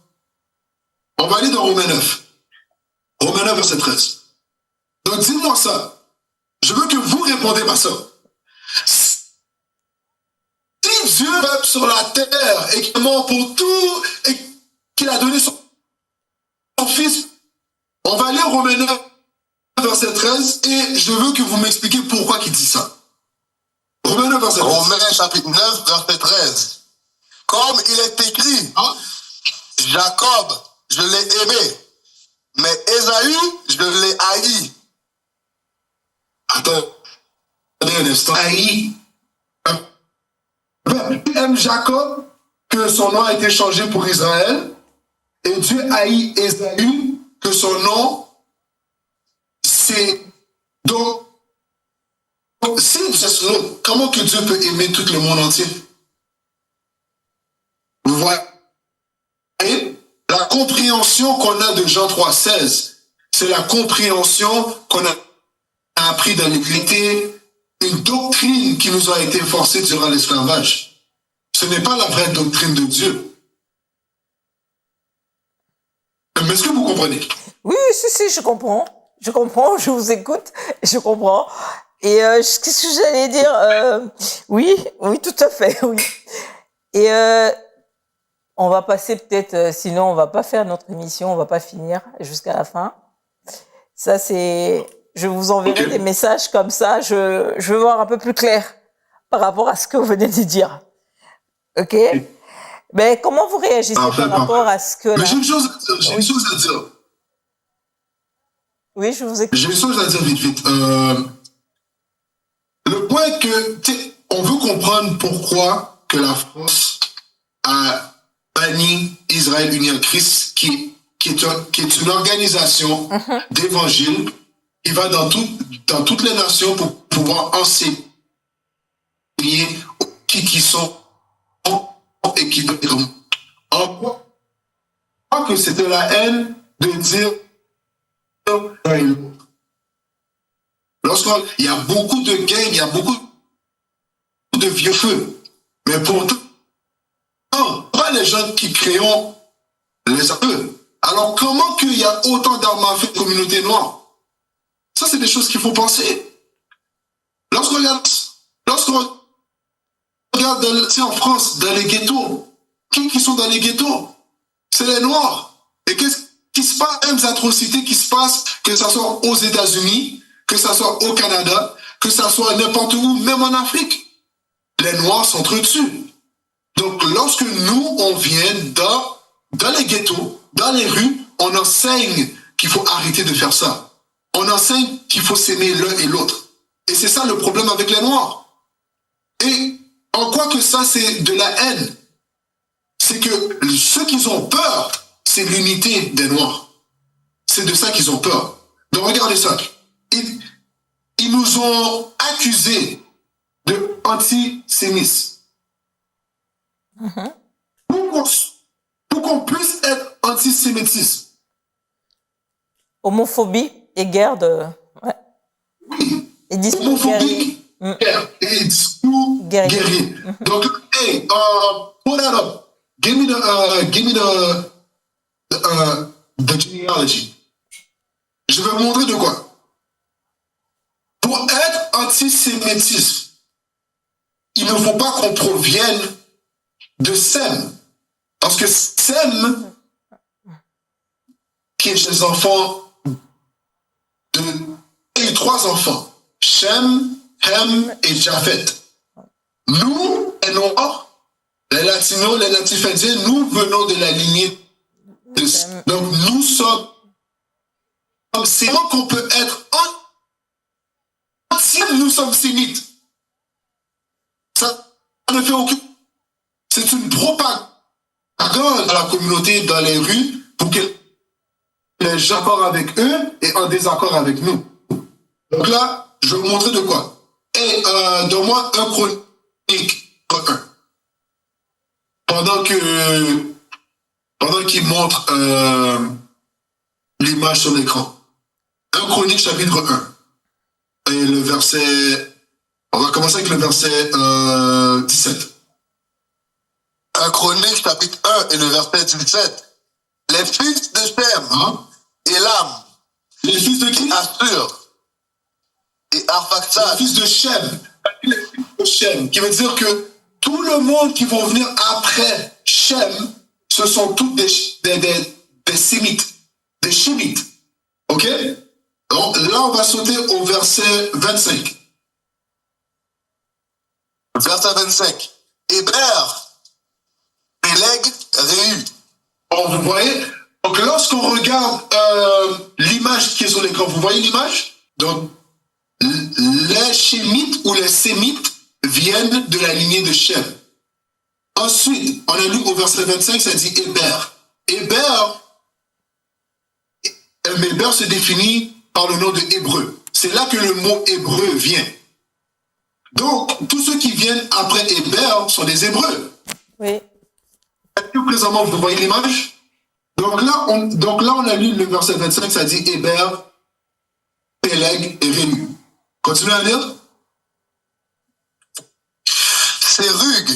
Speaker 4: va aller dans Romains 9. Romains 9, verset 13. Donc, dites-moi ça. Je veux que vous répondez à ça. Si Dieu est sur la terre et qu'il est mort pour tout et qu'il a donné son Fils, on va lire Romains 9, verset 13 et je veux que vous m'expliquiez pourquoi il dit ça. Romains 9, verset 13.
Speaker 1: Romains chapitre 9, verset 13. Comme il est écrit, Jacob, je l'ai aimé, mais Ésaü, je l'ai haï.
Speaker 4: Attendez un instant. Haï. Dieu aime Jacob, que son nom a été changé pour Israël, et Dieu haït Ésaü, que son nom, c'est... Donc, si comment que Dieu peut aimer tout le monde entier? Vous voyez? La compréhension qu'on a de Jean 3,16, c'est la compréhension qu'on a appris dans l'Église, une doctrine qui nous a été forcée durant l'esclavage. Ce n'est pas la vraie doctrine de Dieu. Mais est-ce que vous comprenez?
Speaker 3: Oui, si, je comprends. Je comprends, je vous écoute, je comprends. Et qu'est-ce que j'allais dire? Oui, oui, tout à fait, oui. Et on va passer peut-être, sinon on va pas faire notre émission, on va pas finir jusqu'à la fin. Ça, c'est... Je vous enverrai des messages comme ça, je veux voir un peu plus clair par rapport à ce que vous venez de dire. OK? Mais comment vous réagissez par rapport à ce que...
Speaker 4: Mais j'ai une chose à dire.
Speaker 3: Oui, je vous écoute.
Speaker 4: J'ai une chose à dire vite. Le point que, on veut comprendre pourquoi que la France a banni Israël Uni en Christ, qui est une organisation d'évangile qui va dans toutes les nations pour pouvoir enseigner qui sont et qui veulent. On croit que c'était la haine de dire lorsqu'il y a beaucoup de guerres, il y a beaucoup de vieux feux. Mais pourtant, pas les gens qui créent les armes. Alors comment qu'il y a autant d'armes à feu de communauté noire? Ça, c'est des choses qu'il faut penser. Lorsqu'on regarde en France, dans les ghettos, qui sont dans les ghettos? C'est les Noirs. Et qu'est-ce qui se passe? Mêmes atrocités qui se passent, que ce soit aux États-Unis, que ce soit au Canada, que ce soit n'importe où, même en Afrique. Les Noirs sont dessus. Donc, lorsque nous, on vient dans les ghettos, dans les rues, on enseigne qu'il faut arrêter de faire ça. On enseigne qu'il faut s'aimer l'un et l'autre. Et c'est ça le problème avec les Noirs. Et en quoi que ça, c'est de la haine? C'est que ceux qui ont peur, c'est l'unité des Noirs. C'est de ça qu'ils ont peur. Donc regardez ça. Ils nous ont accusés de antisémitisme. Pour qu'on puisse être antisémitisme.
Speaker 3: Homophobie et guerre de... Ouais.
Speaker 4: Oui.
Speaker 3: Et discours
Speaker 4: homophobie, guerre. Et discours guerrier. Donc, hey, pull that up. Give me the genealogy. Je vais vous montrer de quoi. Pour être antisémitisme, il ne faut pas qu'on provienne de Sem. Parce que Sem, qui est chez les enfants il y a eu 3 enfants. Shem, Hem et Japhet. Nous, les Noirs, les Latinos, les Natifs indiens, nous venons de la lignée de Sem. Donc nous sommes... C'est comment qu'on peut être nous sommes sémites. Ça ne fait aucun... C'est une propagande à la communauté dans les rues pour que les gens d'accord avec eux et en désaccord avec nous. Donc là, je vais vous montrer de quoi. Et donne-moi un chronique 1. Pendant qu'il montre l'image sur l'écran. Un chronique chapitre 1. Et le verset... On va commencer avec le verset 17.
Speaker 5: Un chronique chapitre 1 et le verset 17. Les fils de Shem, Elam.
Speaker 4: Les fils de qui?
Speaker 5: Assur. Et Arphaxad.
Speaker 4: Les fils de Shem. Shem. Qui veut dire que tout le monde qui vont venir après Shem, ce sont tous des Sémites. Des Shémites. Ok? Donc là, on va sauter au verset 25.
Speaker 5: Verset 25. Héber, Péleg, Réu.
Speaker 4: Bon, vous voyez? Donc lorsqu'on regarde l'image qui est sur l'écran, vous voyez l'image? Donc, les Shémites ou les Sémites viennent de la lignée de Shem. Ensuite, on a lu au verset 25, ça dit Héber. Héber se définit par le nom de Hébreu. C'est là que le mot hébreu vient. Donc, tous ceux qui viennent après Héber sont des Hébreux.
Speaker 3: Oui.
Speaker 4: Présentement, vous voyez l'image? Donc là, on a lu le verset 25, ça dit Héber, Péleg et Réu. Continuez à lire.
Speaker 5: Sérug,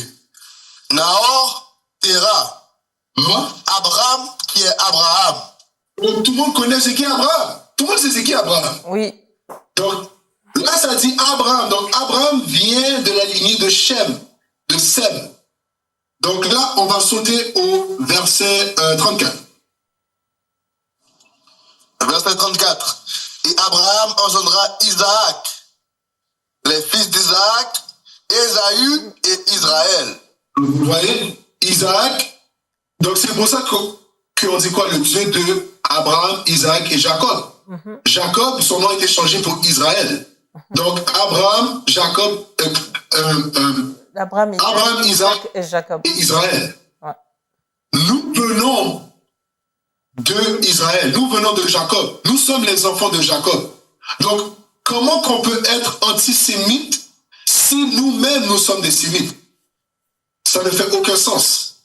Speaker 5: Nahor, Téra. Abraham, qui est Abraham.
Speaker 4: Donc, tout le monde connaît ce qui est Abraham. Tout le monde sait ce qui est Abraham.
Speaker 3: Oui.
Speaker 4: Donc,
Speaker 5: Là, ça dit Abraham. Donc, Abraham vient de la lignée de Shem, de Sem. Donc là, on va sauter au verset 34. Verset 34. Et Abraham engendra Isaac, les fils d'Isaac, Ésaü et Israël. Vous voyez, Isaac. Donc c'est pour ça qu'on dit quoi? Le Dieu de Abraham, Isaac et Jacob. Jacob, son nom a été changé pour Israël. Donc Abraham, Jacob,
Speaker 3: Abraham,
Speaker 5: Isaac
Speaker 3: et Jacob.
Speaker 5: Et Israël.
Speaker 3: Ouais.
Speaker 5: Nous venons de Israël, nous venons de Jacob. Nous sommes les enfants de Jacob. Donc, comment qu'on peut être antisémite si nous-mêmes nous sommes des sémites? Ça ne fait aucun sens.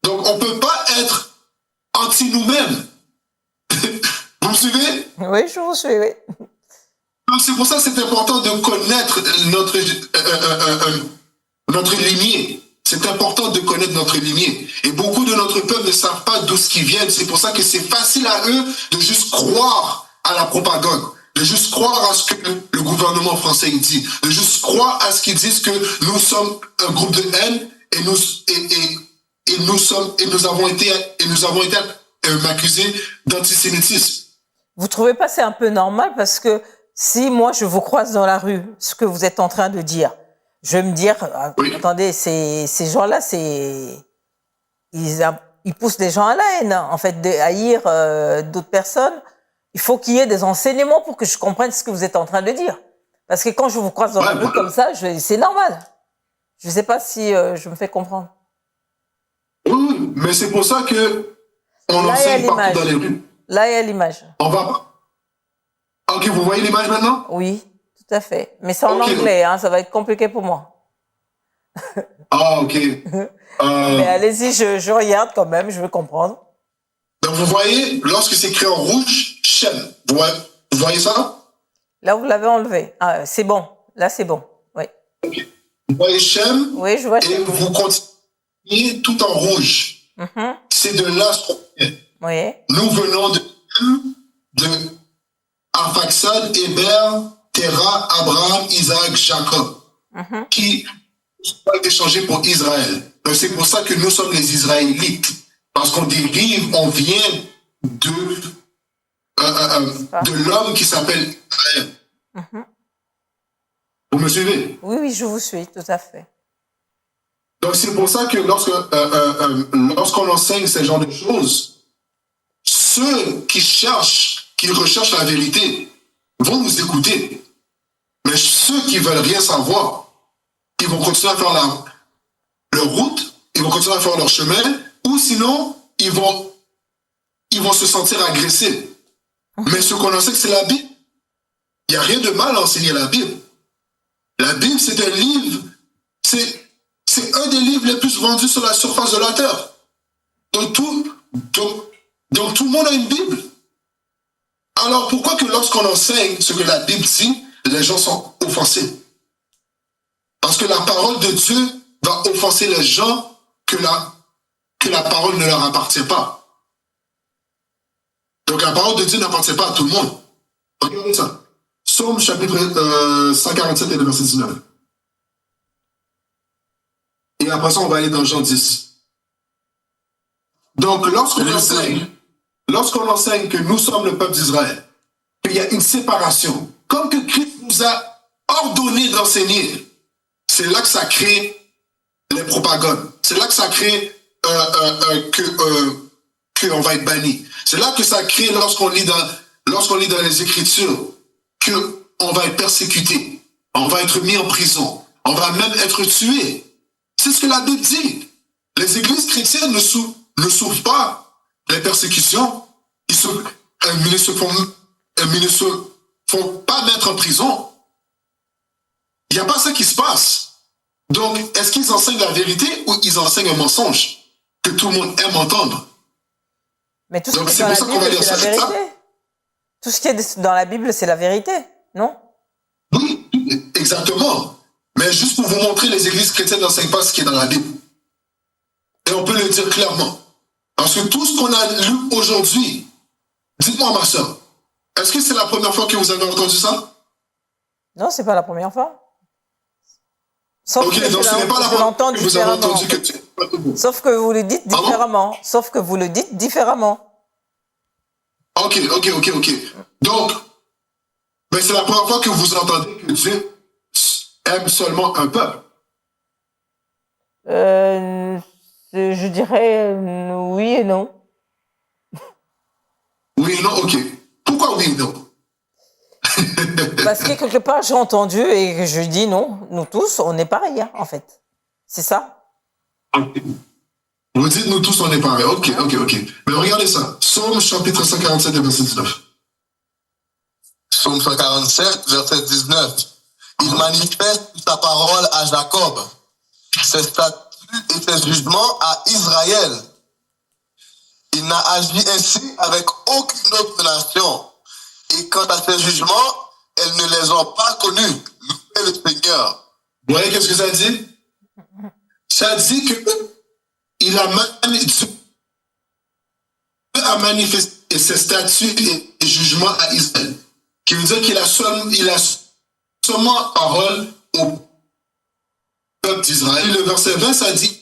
Speaker 5: Donc, on ne peut pas être anti nous-mêmes. Vous me suivez?
Speaker 3: Oui, je vous suis, oui.
Speaker 5: Donc, c'est pour ça que c'est important de connaître notre lignée. C'est important de connaître notre lignée. Et beaucoup de notre peuple ne savent pas d'où ce qu'ils viennent. C'est pour ça que c'est facile à eux de juste croire à la propagande, de juste croire à ce que le gouvernement français dit, de juste croire à ce qu'ils disent que nous sommes un groupe de haine et nous avons été accusés d'antisémitisme.
Speaker 3: Vous trouvez pas c'est un peu normal parce que si moi je vous croise dans la rue, ce que vous êtes en train de dire, je vais me dire,
Speaker 5: Oui.
Speaker 3: attendez, ces gens-là, ils poussent des gens à la haine, en fait, de haïr d'autres personnes. Il faut qu'il y ait des enseignements pour que je comprenne ce que vous êtes en train de dire. Parce que quand je vous croise dans la rue comme ça, c'est normal. Je ne sais pas si je me fais comprendre.
Speaker 5: Oui, mais c'est pour ça que on enseigne partout dans les rues.
Speaker 3: Là, il y a l'image.
Speaker 5: On va. Ok, vous voyez l'image maintenant?
Speaker 3: Oui, tout à fait. Mais c'est en anglais, hein, ça va être compliqué pour moi.
Speaker 5: Ah, ok.
Speaker 3: Mais allez-y, je regarde quand même, je veux comprendre.
Speaker 5: Donc, vous voyez, lorsque c'est écrit en rouge, Shem. Vous voyez ça?
Speaker 3: Là, vous l'avez enlevé. Ah, c'est bon. Là, c'est bon. Oui.
Speaker 5: Okay. Vous voyez Shem?
Speaker 3: Oui, je vois Shem.
Speaker 5: Et vous continuez tout en rouge. C'est de là ce qu'on vient.
Speaker 3: Oui.
Speaker 5: Nous venons de Arphaxad, Héber, Terah, Abraham, Isaac, Jacob, qui ont été changés pour Israël. Donc c'est pour ça que nous sommes les Israélites. Parce qu'on dérive, on vient de l'homme qui s'appelle Israël. Vous me suivez?
Speaker 3: Oui, oui, je vous suis, tout à fait.
Speaker 5: Donc c'est pour ça que lorsqu'on enseigne ce genre de choses, ceux qui recherchent la vérité vont nous écouter. Mais ceux qui veulent rien savoir, ils vont continuer à faire leur route, ils vont continuer à faire leur chemin, ou sinon, ils vont se sentir agressés. Mais ce qu'on enseigne, c'est la Bible. Il n'y a rien de mal à enseigner la Bible. La Bible, c'est un livre, c'est un des livres les plus vendus sur la surface de la terre. Donc tout le monde a une Bible. Alors pourquoi que lorsqu'on enseigne ce que la Bible dit, les gens sont offensés? Parce que la parole de Dieu va offenser les gens que la parole ne leur appartient pas. Donc la parole de Dieu n'appartient pas à tout le monde. Regardez ça. Psaume chapitre 147 et le verset 19. Et après ça, on va aller dans Jean 10. Donc lorsqu'on enseigne que nous sommes le peuple d'Israël, qu'il y a une séparation, comme que Christ nous a ordonné d'enseigner, c'est là que ça crée les propagandes. C'est là que ça crée qu'on va être banni. C'est là que ça crée lorsqu'on lit dans les Écritures qu'on va être persécuté, on va être mis en prison, on va même être tué. C'est ce que la Bible dit. Les églises chrétiennes ne souffrent pas les persécutions. Ils ne se font pas mettre en prison. Il n'y a pas ça qui se passe. Donc, est-ce qu'ils enseignent la vérité ou ils enseignent un mensonge que tout le monde aime entendre?
Speaker 3: Mais tout ce qui est dans la Bible, c'est la vérité. Tout ce qui est dans la Bible, c'est la vérité, non?
Speaker 5: Oui, exactement. Mais juste pour vous montrer, les églises chrétiennes n'enseignent pas ce qui est dans la Bible. Et on peut le dire clairement. Parce que tout ce qu'on a lu aujourd'hui, dites-moi ma soeur, est-ce que c'est la première fois que vous avez entendu ça?
Speaker 3: Non, c'est pas la première fois. Sauf
Speaker 5: Ok,
Speaker 3: que
Speaker 5: donc ce n'est pas la
Speaker 3: je l'entends
Speaker 5: première fois que vous avez
Speaker 3: différemment.
Speaker 5: entendu que Dieu n'est pas debout.
Speaker 3: Sauf que vous le dites
Speaker 5: Pardon?
Speaker 3: différemment. Sauf que vous le dites différemment.
Speaker 5: Ok. Donc, mais c'est la première fois que vous entendez que Dieu aime seulement un peuple.
Speaker 3: Je dirais oui et non.
Speaker 5: Oui, non, ok. Pourquoi oui, non?
Speaker 3: Parce que quelque part, j'ai entendu et que je dis non. Nous tous, on est pareils, hein, en fait. C'est ça?
Speaker 5: Ok. Vous dites nous tous on est pareils. Ok. Mais regardez ça. Psaume chapitre 147 verset 19.
Speaker 6: Psaume 147, verset 19. Il manifeste sa parole à Jacob, ses statuts et ses jugements à Israël. Il n'a agi ainsi avec aucune autre nation. Et quant à ses jugements, elles ne les ont pas connus. Louez le Seigneur.
Speaker 5: Vous voyez qu'est-ce que ça dit? Ça dit que Dieu a manifesté ses statuts et jugements à Israël. Qui veut dire qu'il a seulement parole au peuple d'Israël. Le verset 20, ça dit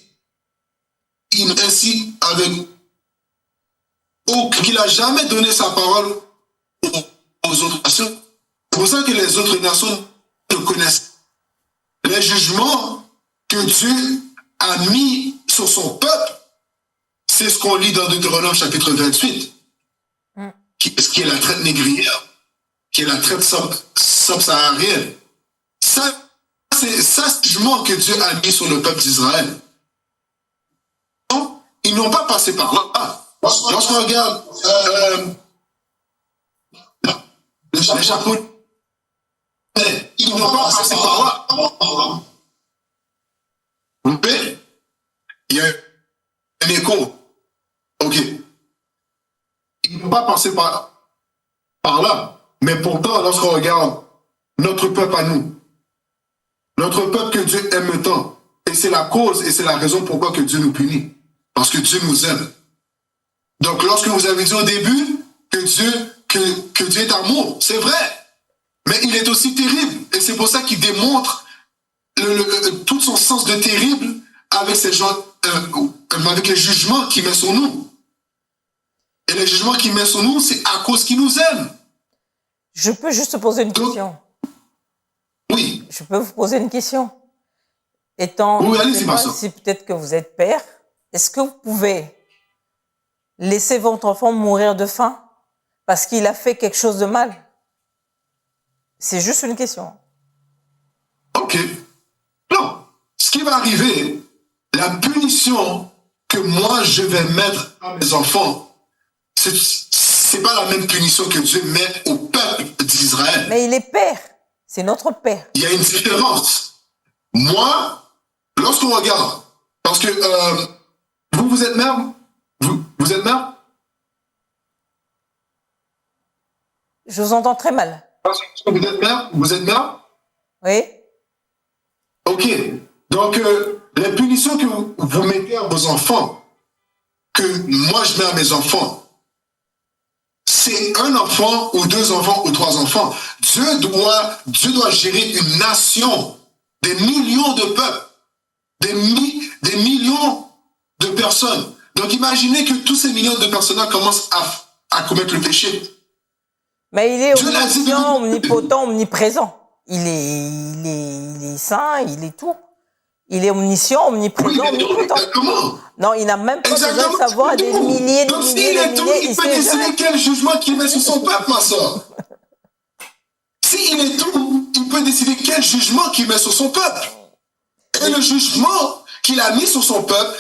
Speaker 5: ainsi avec qu'il n'a jamais donné sa parole aux autres nations. C'est pour ça que les autres nations ne connaissent. Les jugements que Dieu a mis sur son peuple, c'est ce qu'on lit dans Deutéronome chapitre 28, qui est la traite négrière, qui est la traite subsaharienne. Ça, c'est le jugement que Dieu a mis sur le peuple d'Israël. Ils n'ont pas passé par là. Lorsqu'on regarde les chapeaux, ils n'ont pas passé par là. Mais il y a un écho. Ok. Ils n'ont pas passé par là. Mais pourtant, lorsqu'on regarde notre peuple à nous, notre peuple que Dieu aime tant, et c'est la cause et c'est la raison pourquoi que Dieu nous punit. Parce que Dieu nous aime. Donc, lorsque vous avez dit au début que Dieu est amour, c'est vrai. Mais il est aussi terrible. Et c'est pour ça qu'il démontre tout son sens de terrible avec ces gens, avec les jugements qu'il met sur nous. Et les jugements qu'il met sur nous, c'est à cause qu'il nous aime.
Speaker 3: Je peux juste poser une question.
Speaker 5: Oui.
Speaker 3: Je peux vous poser une question. Étant,
Speaker 5: oui, allez,
Speaker 3: je sais pas si peut-être que vous êtes père, est-ce que vous pouvez laisser votre enfant mourir de faim parce qu'il a fait quelque chose de mal? C'est juste une question.
Speaker 5: Ok. Non. Ce qui va arriver, la punition que moi je vais mettre à mes enfants, c'est pas la même punition que Dieu met au peuple d'Israël.
Speaker 3: Mais il est père. C'est notre père.
Speaker 5: Il y a une différence. Moi, lorsqu'on regarde, parce que vous êtes mère? Vous êtes mère?
Speaker 3: Je vous entends très mal.
Speaker 5: Vous êtes mère? Vous êtes mère?
Speaker 3: Oui.
Speaker 5: Ok. Donc, les punitions que vous mettez à vos enfants, que moi je mets à mes enfants, c'est un enfant ou deux enfants ou trois enfants. Dieu doit gérer une nation, des millions de peuples, des millions de personnes. Donc imaginez que tous ces millions de personnes commencent à commettre le péché.
Speaker 3: Mais il est omniscient, omnipotent, omniprésent. Il est saint, il est tout. Il est omniscient, omniprésent, omnipotent.
Speaker 5: Exactement.
Speaker 3: Non, il n'a même pas besoin de savoir des milliers de milliers de milliers.
Speaker 5: Il peut décider quel jugement qu'il met sur son peuple, ma soeur. S'il est tout, il peut décider quel jugement qu'il met sur son peuple. Et le jugement qu'il a mis sur son peuple,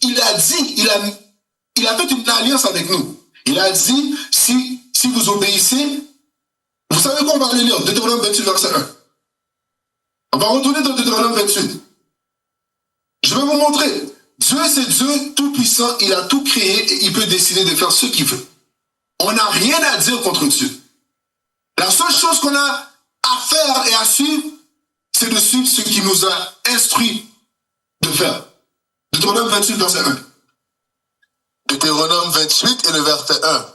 Speaker 5: il a fait une alliance avec nous. Il a dit, si vous obéissez, vous savez quoi, on va aller lire, Deutéronome 28, verset 1. On va retourner dans Deutéronome 28. Je vais vous montrer. Dieu, c'est Dieu tout-puissant. Il a tout créé et il peut décider de faire ce qu'il veut. On n'a rien à dire contre Dieu. La seule chose qu'on a à faire et à suivre, c'est de suivre ce qu'il nous a instruit de faire. Deutéronome 28, verset 1.
Speaker 6: Deutéronome 28 et le verset 1.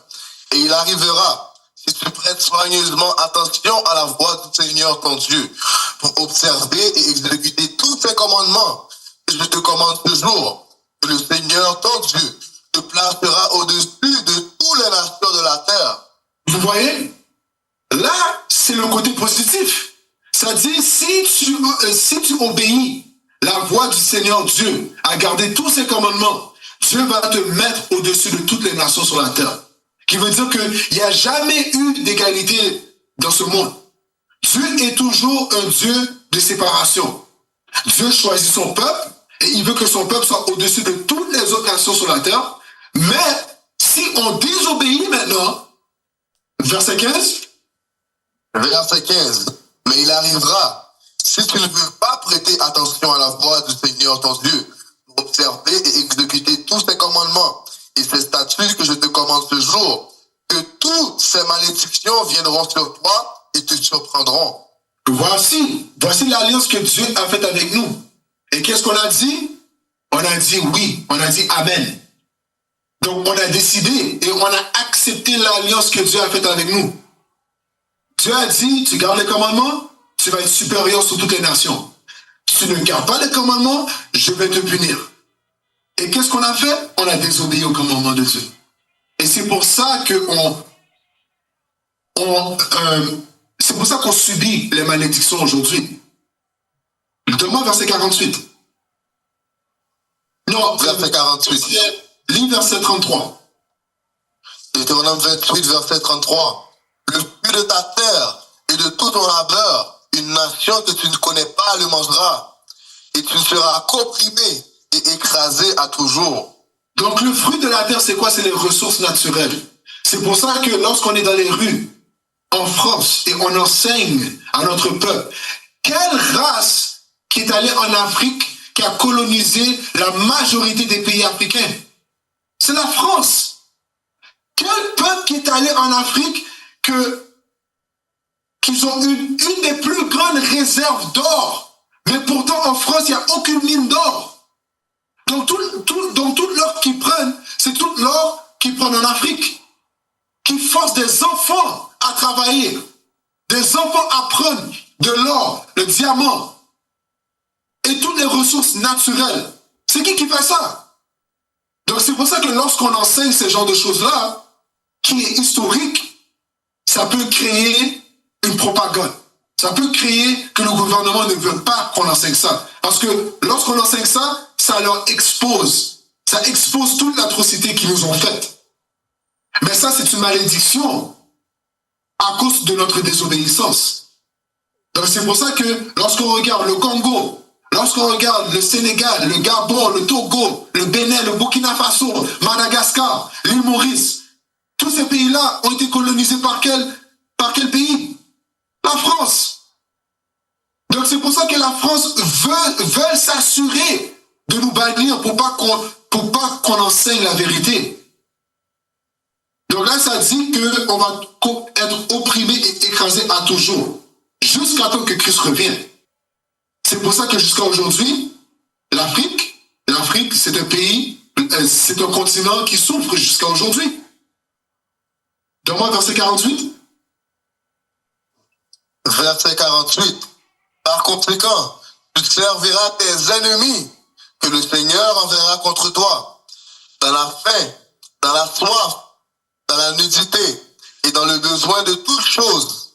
Speaker 6: Et il arrivera, et tu prêtes soigneusement attention à la voix du Seigneur ton Dieu, pour observer et exécuter tous ses commandements que je te commande ce jour, que le Seigneur ton Dieu te placera au-dessus de toutes les nations de la terre.
Speaker 5: Vous voyez? Là, c'est le côté positif. Ça dit, si tu obéis la voix du Seigneur Dieu, à garder tous ses commandements, Dieu va te mettre au-dessus de toutes les nations sur la terre. Qui veut dire qu'il n'y a jamais eu d'égalité dans ce monde. Dieu est toujours un Dieu de séparation. Dieu choisit son peuple et il veut que son peuple soit au-dessus de toutes les autres nations sur la terre. Mais si on désobéit maintenant, verset 15,
Speaker 6: Verset 15. Mais il arrivera, si tu ne veux pas prêter attention à la voix du Seigneur ton Dieu, pour observer et exécuter tous ses commandements et ses statuts que je te commande ce jour, que toutes ces malédictions viendront sur toi et te surprendront.
Speaker 5: voici l'alliance que Dieu a faite avec nous. Et qu'est-ce qu'on a dit? On a dit oui, on a dit amen. Donc on a décidé et on a accepté l'alliance que Dieu a faite avec nous. Dieu a dit, tu gardes les commandements, tu vas être supérieur sur toutes les nations. Tu ne gardes pas les commandements, je vais te punir. Et qu'est-ce qu'on a fait? On a désobéi aux commandements de Dieu. Et c'est pour ça que c'est pour ça qu'on subit les malédictions aujourd'hui. Donne-moi verset 48. Non,
Speaker 6: Verset 48.
Speaker 5: lis verset 33.
Speaker 6: Deutéronome 28, verset 33. Le fruit de ta terre et de tout ton labeur, une nation que tu ne connais pas le mangera, et tu ne seras qu'opprimé et écrasé à toujours.
Speaker 5: Donc le fruit de la terre, c'est quoi? C'est les ressources naturelles. C'est pour ça que lorsqu'on est dans les rues, en France, et on enseigne à notre peuple, quelle race qui est allée en Afrique, qui a colonisé la majorité des pays africains? C'est la France. Quel peuple qui est allé en Afrique qu'ils ont une des plus grandes réserves d'or, mais pourtant en France, il n'y a aucune mine d'or. Donc toute l'or qu'ils prennent, c'est toute l'or qu'ils prennent en Afrique, qui force des enfants à travailler. Des enfants à prendre de l'or, le diamant, et toutes les ressources naturelles. C'est qui fait ça? Donc c'est pour ça que lorsqu'on enseigne ce genre de choses-là, qui est historique, ça peut créer une propagande. Ça peut créer que le gouvernement ne veut pas qu'on enseigne ça. Parce que lorsqu'on enseigne ça, ça leur expose. Ça expose toute l'atrocité qu'ils nous ont faite. Mais ça, c'est une malédiction à cause de notre désobéissance. Donc c'est pour ça que lorsqu'on regarde le Congo, lorsqu'on regarde le Sénégal, le Gabon, le Togo, le Bénin, le Burkina Faso, Madagascar, l'île Maurice, tous ces pays-là ont été colonisés par quel pays? La France. Donc c'est pour ça que la France veut s'assurer de nous bannir pour pas qu'on enseigne la vérité. Donc là, ça dit qu'on va être opprimé et écrasé à toujours, jusqu'à temps que Christ revienne. C'est pour ça que jusqu'à aujourd'hui, l'Afrique, c'est un pays, c'est un continent qui souffre jusqu'à aujourd'hui. Donne-moi verset 48.
Speaker 6: Verset 48. Par conséquent, tu serviras tes ennemis que le Seigneur enverra contre toi, dans la faim, dans la soif, dans la nudité et dans le besoin de toutes choses.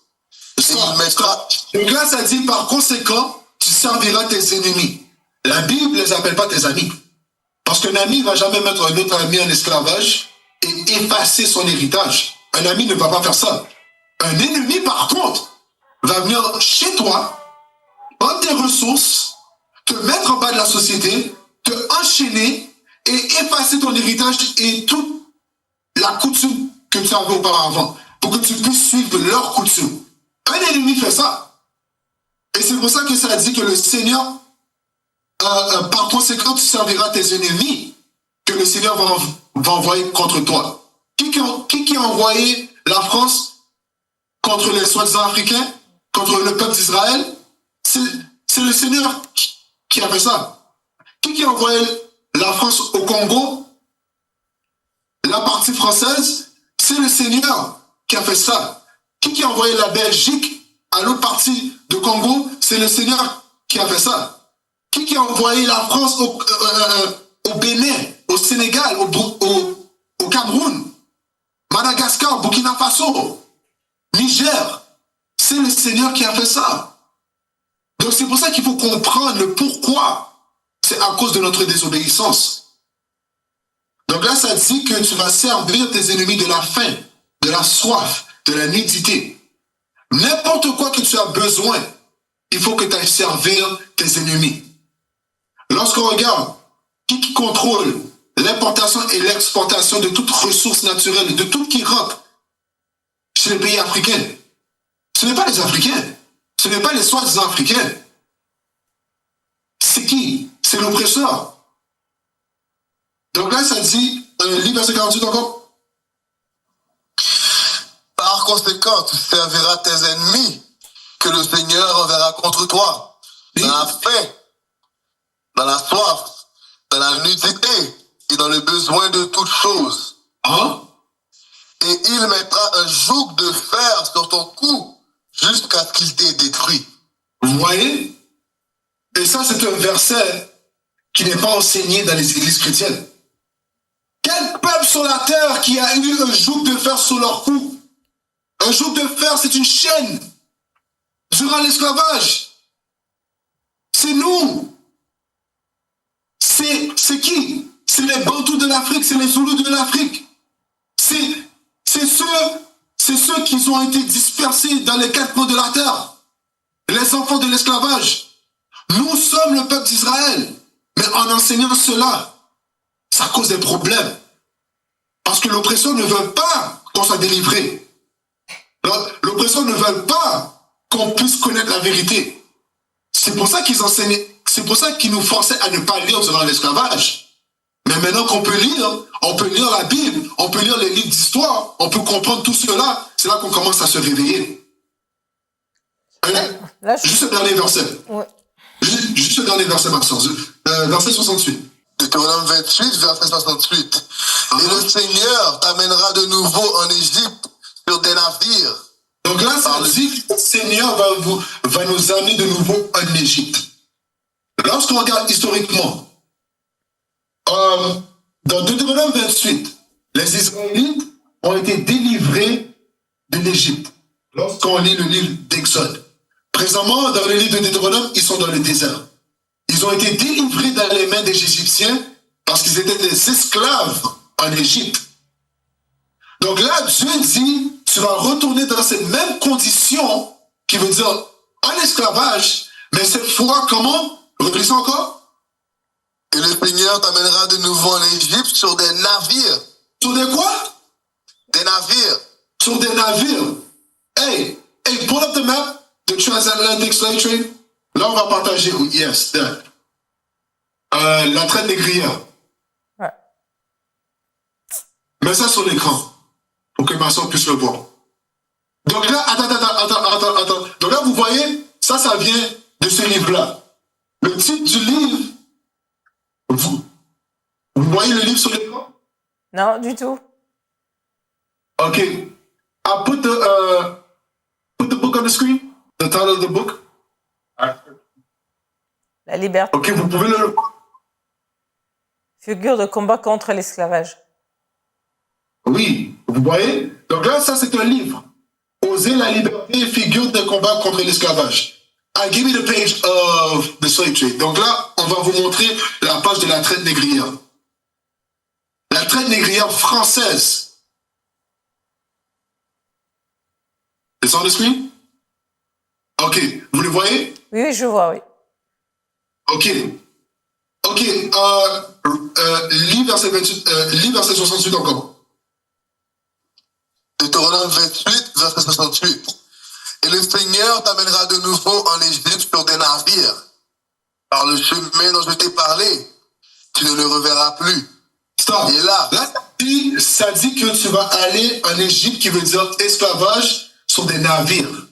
Speaker 6: Et il mettra...
Speaker 5: Donc là, ça dit par conséquent, tu serviras tes ennemis. La Bible ne les appelle pas tes amis. Parce qu'un ami ne va jamais mettre un autre ami en esclavage et effacer son héritage. Un ami ne va pas faire ça. Un ennemi, par contre, va venir chez toi, prendre tes ressources, te mettre en bas de la société, te enchaîner et effacer ton héritage et toute la coutume que tu avais auparavant, pour que tu puisses suivre leur coutume. Un ennemi fait ça. Et c'est pour ça que ça dit que le Seigneur, par conséquent, tu serviras tes ennemis que le Seigneur va envoyer contre toi. Qui a envoyé la France contre les soi-disant africains, contre le peuple d'Israël? C'est le Seigneur qui a fait ça. Qui a envoyé la France au Congo? La partie française, c'est le Seigneur qui a fait ça. Qui a envoyé la Belgique à l'autre partie de Congo? C'est le Seigneur qui a fait ça. Qui a envoyé la France au Bénin, au Sénégal, au Cameroun, Madagascar, Burkina Faso, Niger? C'est le Seigneur qui a fait ça. Donc c'est pour ça qu'il faut comprendre le pourquoi. C'est à cause de notre désobéissance. Donc là, ça dit que tu vas servir tes ennemis de la faim, de la soif, de la nudité. N'importe quoi que tu as besoin, il faut que tu ailles servir tes ennemis. Lorsqu'on regarde qui contrôle l'importation et l'exportation de toutes ressources naturelles, de tout qui rentre chez les pays africains, ce n'est pas les Africains, ce n'est pas les soi-disant Africains. C'est qui? C'est l'oppresseur. Donc là, ça dit, lis verset 48 encore.
Speaker 6: Par conséquent, tu serviras tes ennemis que le Seigneur enverra contre toi. Dans la faim, dans la soif, dans la nudité et dans le besoin de toutes choses.
Speaker 5: Hein?
Speaker 6: Et il mettra un joug de fer sur ton cou jusqu'à ce qu'il t'ait détruit.
Speaker 5: Vous voyez? Et ça, c'est un verset qui n'est pas enseigné dans les églises chrétiennes. Quel peuple sur la terre qui a eu un joug de fer sur leur cou? Un joug de fer, c'est une chaîne. Durant l'esclavage. C'est nous. C'est qui? C'est les Bantous de l'Afrique, c'est les Zoulous de l'Afrique. C'est ceux qui ont été dispersés dans les quatre coins de la terre. Les enfants de l'esclavage. Nous sommes le peuple d'Israël. Mais en enseignant cela, ça cause des problèmes. Parce que l'oppresseur ne veut pas qu'on soit délivré. L'oppresseur ne veut pas qu'on puisse connaître la vérité. C'est pour ça qu'ils enseignaient, c'est pour ça qu'ils nous forçaient à ne pas lire durant l'esclavage. Mais maintenant qu'on peut lire la Bible, on peut lire les livres d'histoire, on peut comprendre tout cela, c'est là qu'on commence à se réveiller. Juste le dernier verset.
Speaker 3: Ouais.
Speaker 5: Juste le dernier verset, Maxence. Verset 68.
Speaker 6: Deutéronome 28, verset 68. Et le Seigneur t'amènera de nouveau en Égypte sur des navires.
Speaker 5: Donc là, ça dit que le Seigneur va nous amener de nouveau en Égypte. Lorsqu'on regarde historiquement, dans Deutéronome 28, les Israélites ont été délivrés de l'Égypte. Lorsqu'on lit le livre d'Exode. Présentement, dans le livre de Deutéronome, ils sont dans le désert. Ils ont été délivrés dans les mains des Égyptiens parce qu'ils étaient des esclaves en Égypte. Donc là, Dieu dit, tu vas retourner dans cette même condition, qui veut dire en esclavage, mais cette fois, comment? Relisons encore.
Speaker 6: Et le Seigneur t'amènera de nouveau en Égypte sur des navires.
Speaker 5: Sur des quoi?
Speaker 6: Des navires.
Speaker 5: Sur des navires. Hey, pull up the map, the transatlantic slave trade. Là, on va partager, yes, that. La traite négrière.
Speaker 3: Ouais.
Speaker 5: Mets ça sur l'écran pour que ma soeur puisse le voir. Donc là, attends. Donc là, vous voyez, ça vient de ce livre-là. Le titre du livre, vous voyez le livre sur l'écran?
Speaker 3: Non, du tout.
Speaker 5: Ok. I put the book on the screen. The title of the book.
Speaker 3: La liberté.
Speaker 5: Ok, vous pouvez le...
Speaker 3: Figure de combat contre l'esclavage.
Speaker 5: Oui, vous voyez? Donc là, ça, c'est un livre. Oser la liberté, figure de combat contre l'esclavage. I give you the page of the slave trade. Donc là, on va vous montrer la page de la traite négrière. La traite négrière française. It's on the screen? Ok, vous le voyez?
Speaker 3: Oui, je vois, oui.
Speaker 5: Ok. Lis verset 28, lis verset 68 encore.
Speaker 6: Deutéronome 28, verset 68. Et le Seigneur t'amènera de nouveau en Égypte sur des navires. Par le chemin dont je t'ai parlé, tu ne le reverras plus.
Speaker 5: Stop.
Speaker 6: Et là,
Speaker 5: ça dit que tu vas aller en Égypte, qui veut dire esclavage sur des navires.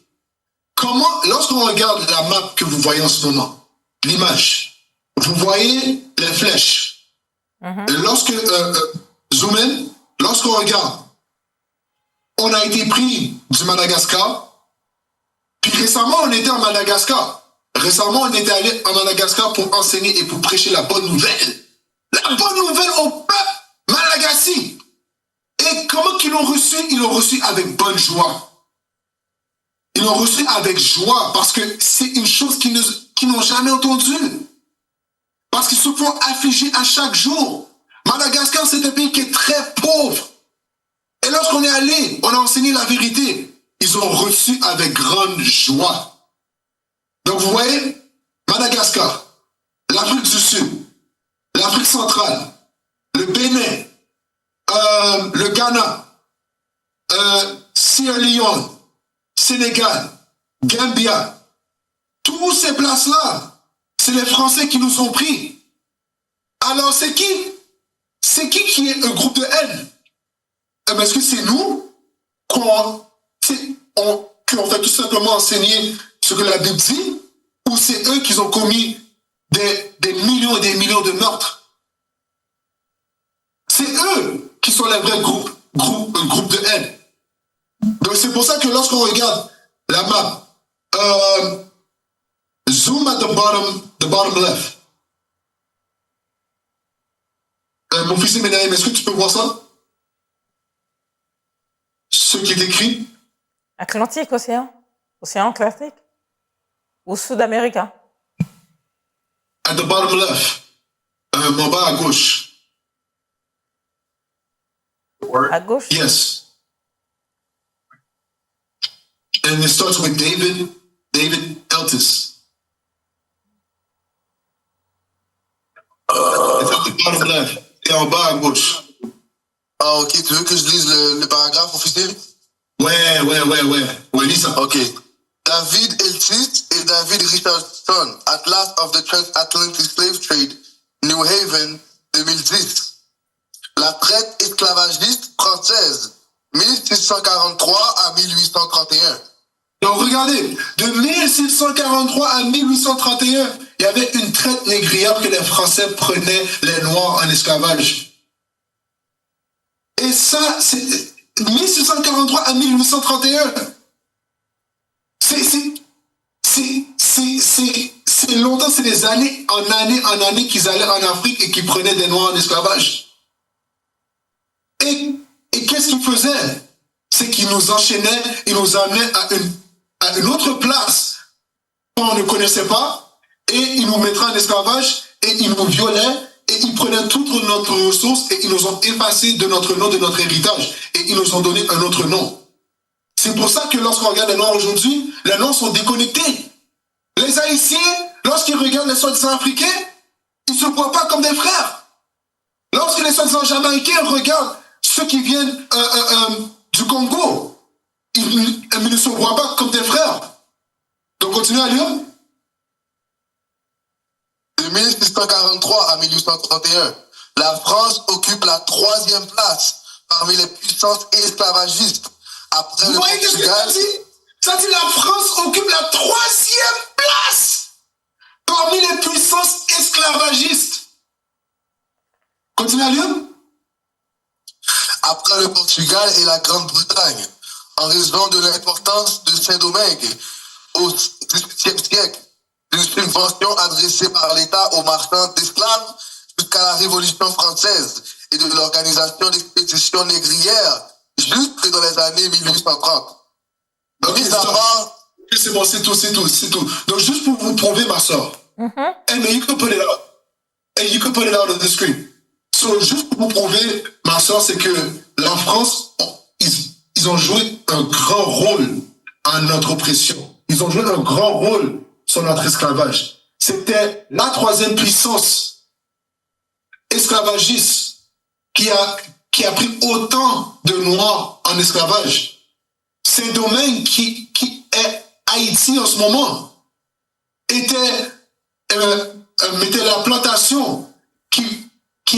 Speaker 5: Comment, lorsqu'on regarde la map que vous voyez en ce moment, l'image, vous voyez les flèches. Et lorsque, zoom in, lorsqu'on regarde, on a été pris du Madagascar. Puis récemment, on était en Madagascar. Récemment, on était allé en Madagascar pour enseigner et pour prêcher la bonne nouvelle. La bonne nouvelle au peuple malagasy. Et comment qu'ils l'ont reçu? Ils l'ont reçu avec bonne joie. Ils l'ont reçu avec joie parce que c'est une chose qu'ils n'ont jamais entendue. Parce qu'ils se font affliger à chaque jour. Madagascar, c'est un pays qui est très pauvre. Et lorsqu'on est allé, on a enseigné la vérité. Ils ont reçu avec grande joie. Donc vous voyez, Madagascar, l'Afrique du Sud, l'Afrique centrale, le Bénin, le Ghana, Sierra Leone, Sénégal, Gambia, tous ces places-là, c'est les Français qui nous ont pris. Alors c'est qui? C'est qui est un groupe de haine? Est-ce que c'est nous qu'on fait tout simplement enseigner ce que la Bible dit? Ou c'est eux qui ont commis des millions et des millions de meurtres? C'est eux qui sont les vrais groupes de haine. Donc c'est pour ça que lorsqu'on regarde la map, zoom at the bottom left. Mon fils Menahem, est-ce que tu peux voir ça? Ce qui est écrit.
Speaker 3: Atlantique, océan. Océan Atlantique. Ou Sud-Américain.
Speaker 5: At the bottom left. En bas à gauche.
Speaker 3: À gauche.
Speaker 5: Yes. And it starts with David Eltis. It's at the bottom left. Et en bas à gauche.
Speaker 6: Ah, ok, tu veux que je lise le paragraphe, officier?
Speaker 5: Ouais, lis ça.
Speaker 6: Ok. David Eltis et David Richardson, Atlas of the Transatlantic Slave Trade, New Haven, 2010. La traite esclavagiste française, 1643 à 1831.
Speaker 5: Donc regardez, de 1643 à 1831, il y avait une traite négrière que les Français prenaient les Noirs en esclavage. Et ça, c'est 1643 à 1831. C'est longtemps, c'est des années en année qu'ils allaient en Afrique et qu'ils prenaient des Noirs en esclavage. Et qu'est-ce qu'ils faisaient? C'est qu'ils nous enchaînaient, ils nous amenaient à une autre place qu'on ne connaissait pas, et ils nous mettraient en esclavage, et ils nous violaient, et ils prenaient toute notre ressource, et ils nous ont effacés de notre nom, de notre héritage, et ils nous ont donné un autre nom. C'est pour ça que lorsqu'on regarde les Noirs aujourd'hui, les Noirs sont déconnectés. Les Haïtiens, lorsqu'ils regardent les soi-disant africains, ils ne se voient pas comme des frères. Lorsque les soi-disant jamaïcains regardent ceux qui viennent du Congo, ils ne se voient pas comme des frères. Donc continuez à lire.
Speaker 6: De 1643 à 1831, la France occupe la 3e place parmi les puissances esclavagistes. Après
Speaker 5: Vous
Speaker 6: le
Speaker 5: voyez qu'est-ce que ça
Speaker 6: Portugal,
Speaker 5: dit? Ça dit la France occupe la 3e place parmi les puissances esclavagistes. Continuez à lire.
Speaker 6: après le Portugal et la Grande-Bretagne, en raison de l'importance de Saint-Domingue au XVIIe siècle, d'une subvention adressée par l'État aux marchands d'esclaves jusqu'à la Révolution française et de l'organisation d'expéditions négrières jusque dans les années 1830.
Speaker 5: Ok,
Speaker 6: Mis à part,
Speaker 5: c'est bon, c'est tout. Donc juste pour vous prouver, ma soeur. Hey, mais you can put it out. Hey, you can put it out on the screen. So, juste pour vous prouver, ma soeur, c'est que la France, ils ont joué un grand rôle en notre oppression. Ils ont joué un grand rôle sur notre esclavage. C'était la 3e puissance esclavagiste qui a pris autant de Noirs en esclavage. C'est un domaine qui est Haïti en ce moment. Mettait la plantation qui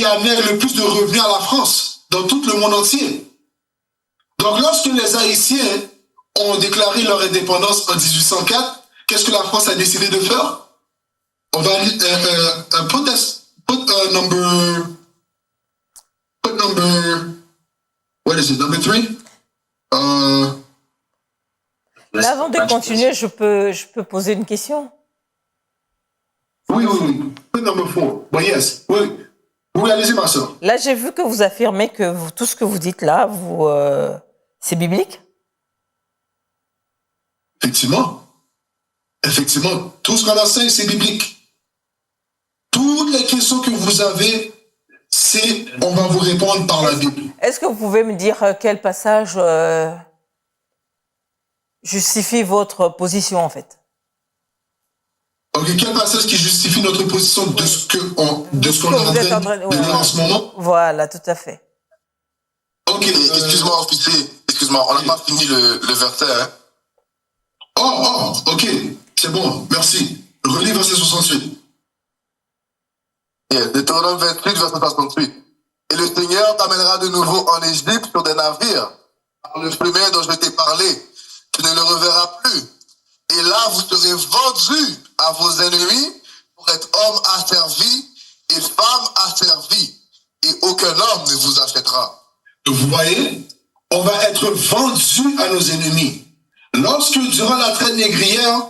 Speaker 5: amenait le plus de revenus à la France dans tout le monde entier. Donc lorsque les Haïtiens ont déclaré leur indépendance en 1804, qu'est-ce que la France a décidé de faire? On va what is it, number 3?
Speaker 3: Là, avant de continuer, je peux poser une question?
Speaker 5: Oui. Number 4. But yes, oui. Oui, allez-y, ma soeur.
Speaker 3: Là, j'ai vu que vous affirmez que tout ce que vous dites là, c'est biblique?
Speaker 5: Effectivement. Tout ce qu'on enseigne, c'est biblique. Toutes les questions que vous avez, on va vous répondre par la Bible.
Speaker 3: Est-ce que vous pouvez me dire quel passage justifie votre position, en fait?
Speaker 5: Ok, quel passage qui justifie notre position de ce qu'on est en train de dire en ce moment?
Speaker 3: Voilà, tout à fait.
Speaker 5: Ok,
Speaker 6: Excuse-moi, officier. Excuse-moi, on n'a pas fini le verset. Hein?
Speaker 5: Ok, c'est bon, merci. Relis verset 68.
Speaker 6: Deutéronome 28, verset 68. Et le Seigneur t'amènera de nouveau en Égypte sur des navires, par le chemin dont je t'ai parlé. Tu ne le reverras plus. Et là, vous serez vendus à vos ennemis pour être hommes asservis et femmes asservies. Et aucun homme ne vous achètera.
Speaker 5: Vous voyez, on va être vendus à nos ennemis. Lorsque, durant la traite négrière,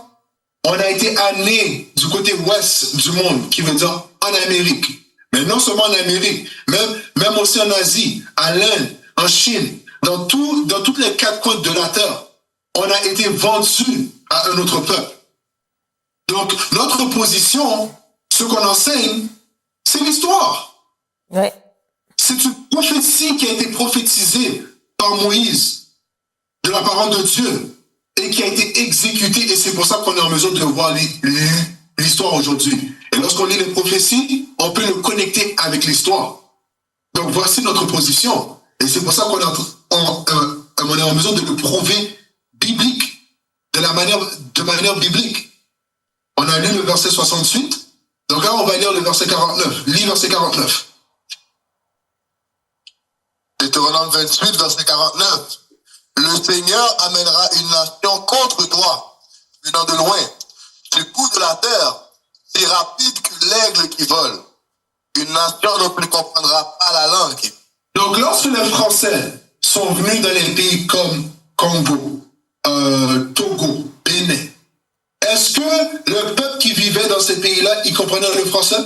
Speaker 5: on a été amené du côté ouest du monde, qui veut dire en Amérique. Mais non seulement en Amérique, même aussi en Asie, à l'Inde, en Chine, dans toutes les quatre coins de la terre, on a été vendus à un autre peuple. Donc, notre position, ce qu'on enseigne, c'est l'histoire.
Speaker 3: Oui.
Speaker 5: C'est une prophétie qui a été prophétisée par Moïse, de la parole de Dieu, et qui a été exécutée, et c'est pour ça qu'on est en mesure de voir l'histoire aujourd'hui. Et lorsqu'on lit les prophéties, on peut le connecter avec l'histoire. Donc voici notre position. Et c'est pour ça qu'on est en mesure de le prouver biblique, de manière biblique. On a lu le verset 68, donc là on va lire le verset 49. Lis verset 49.
Speaker 6: Deutéronome 28, verset 49. Le Seigneur amènera une nation contre toi, venant de loin. Du bout de la terre, si rapide que l'aigle qui vole. Une nation dont tu ne comprendras pas la langue.
Speaker 5: Donc, lorsque les Français sont venus dans les pays comme Congo, Togo, Bénin, est-ce que le peuple qui vivait dans ces pays-là, il comprenait le français?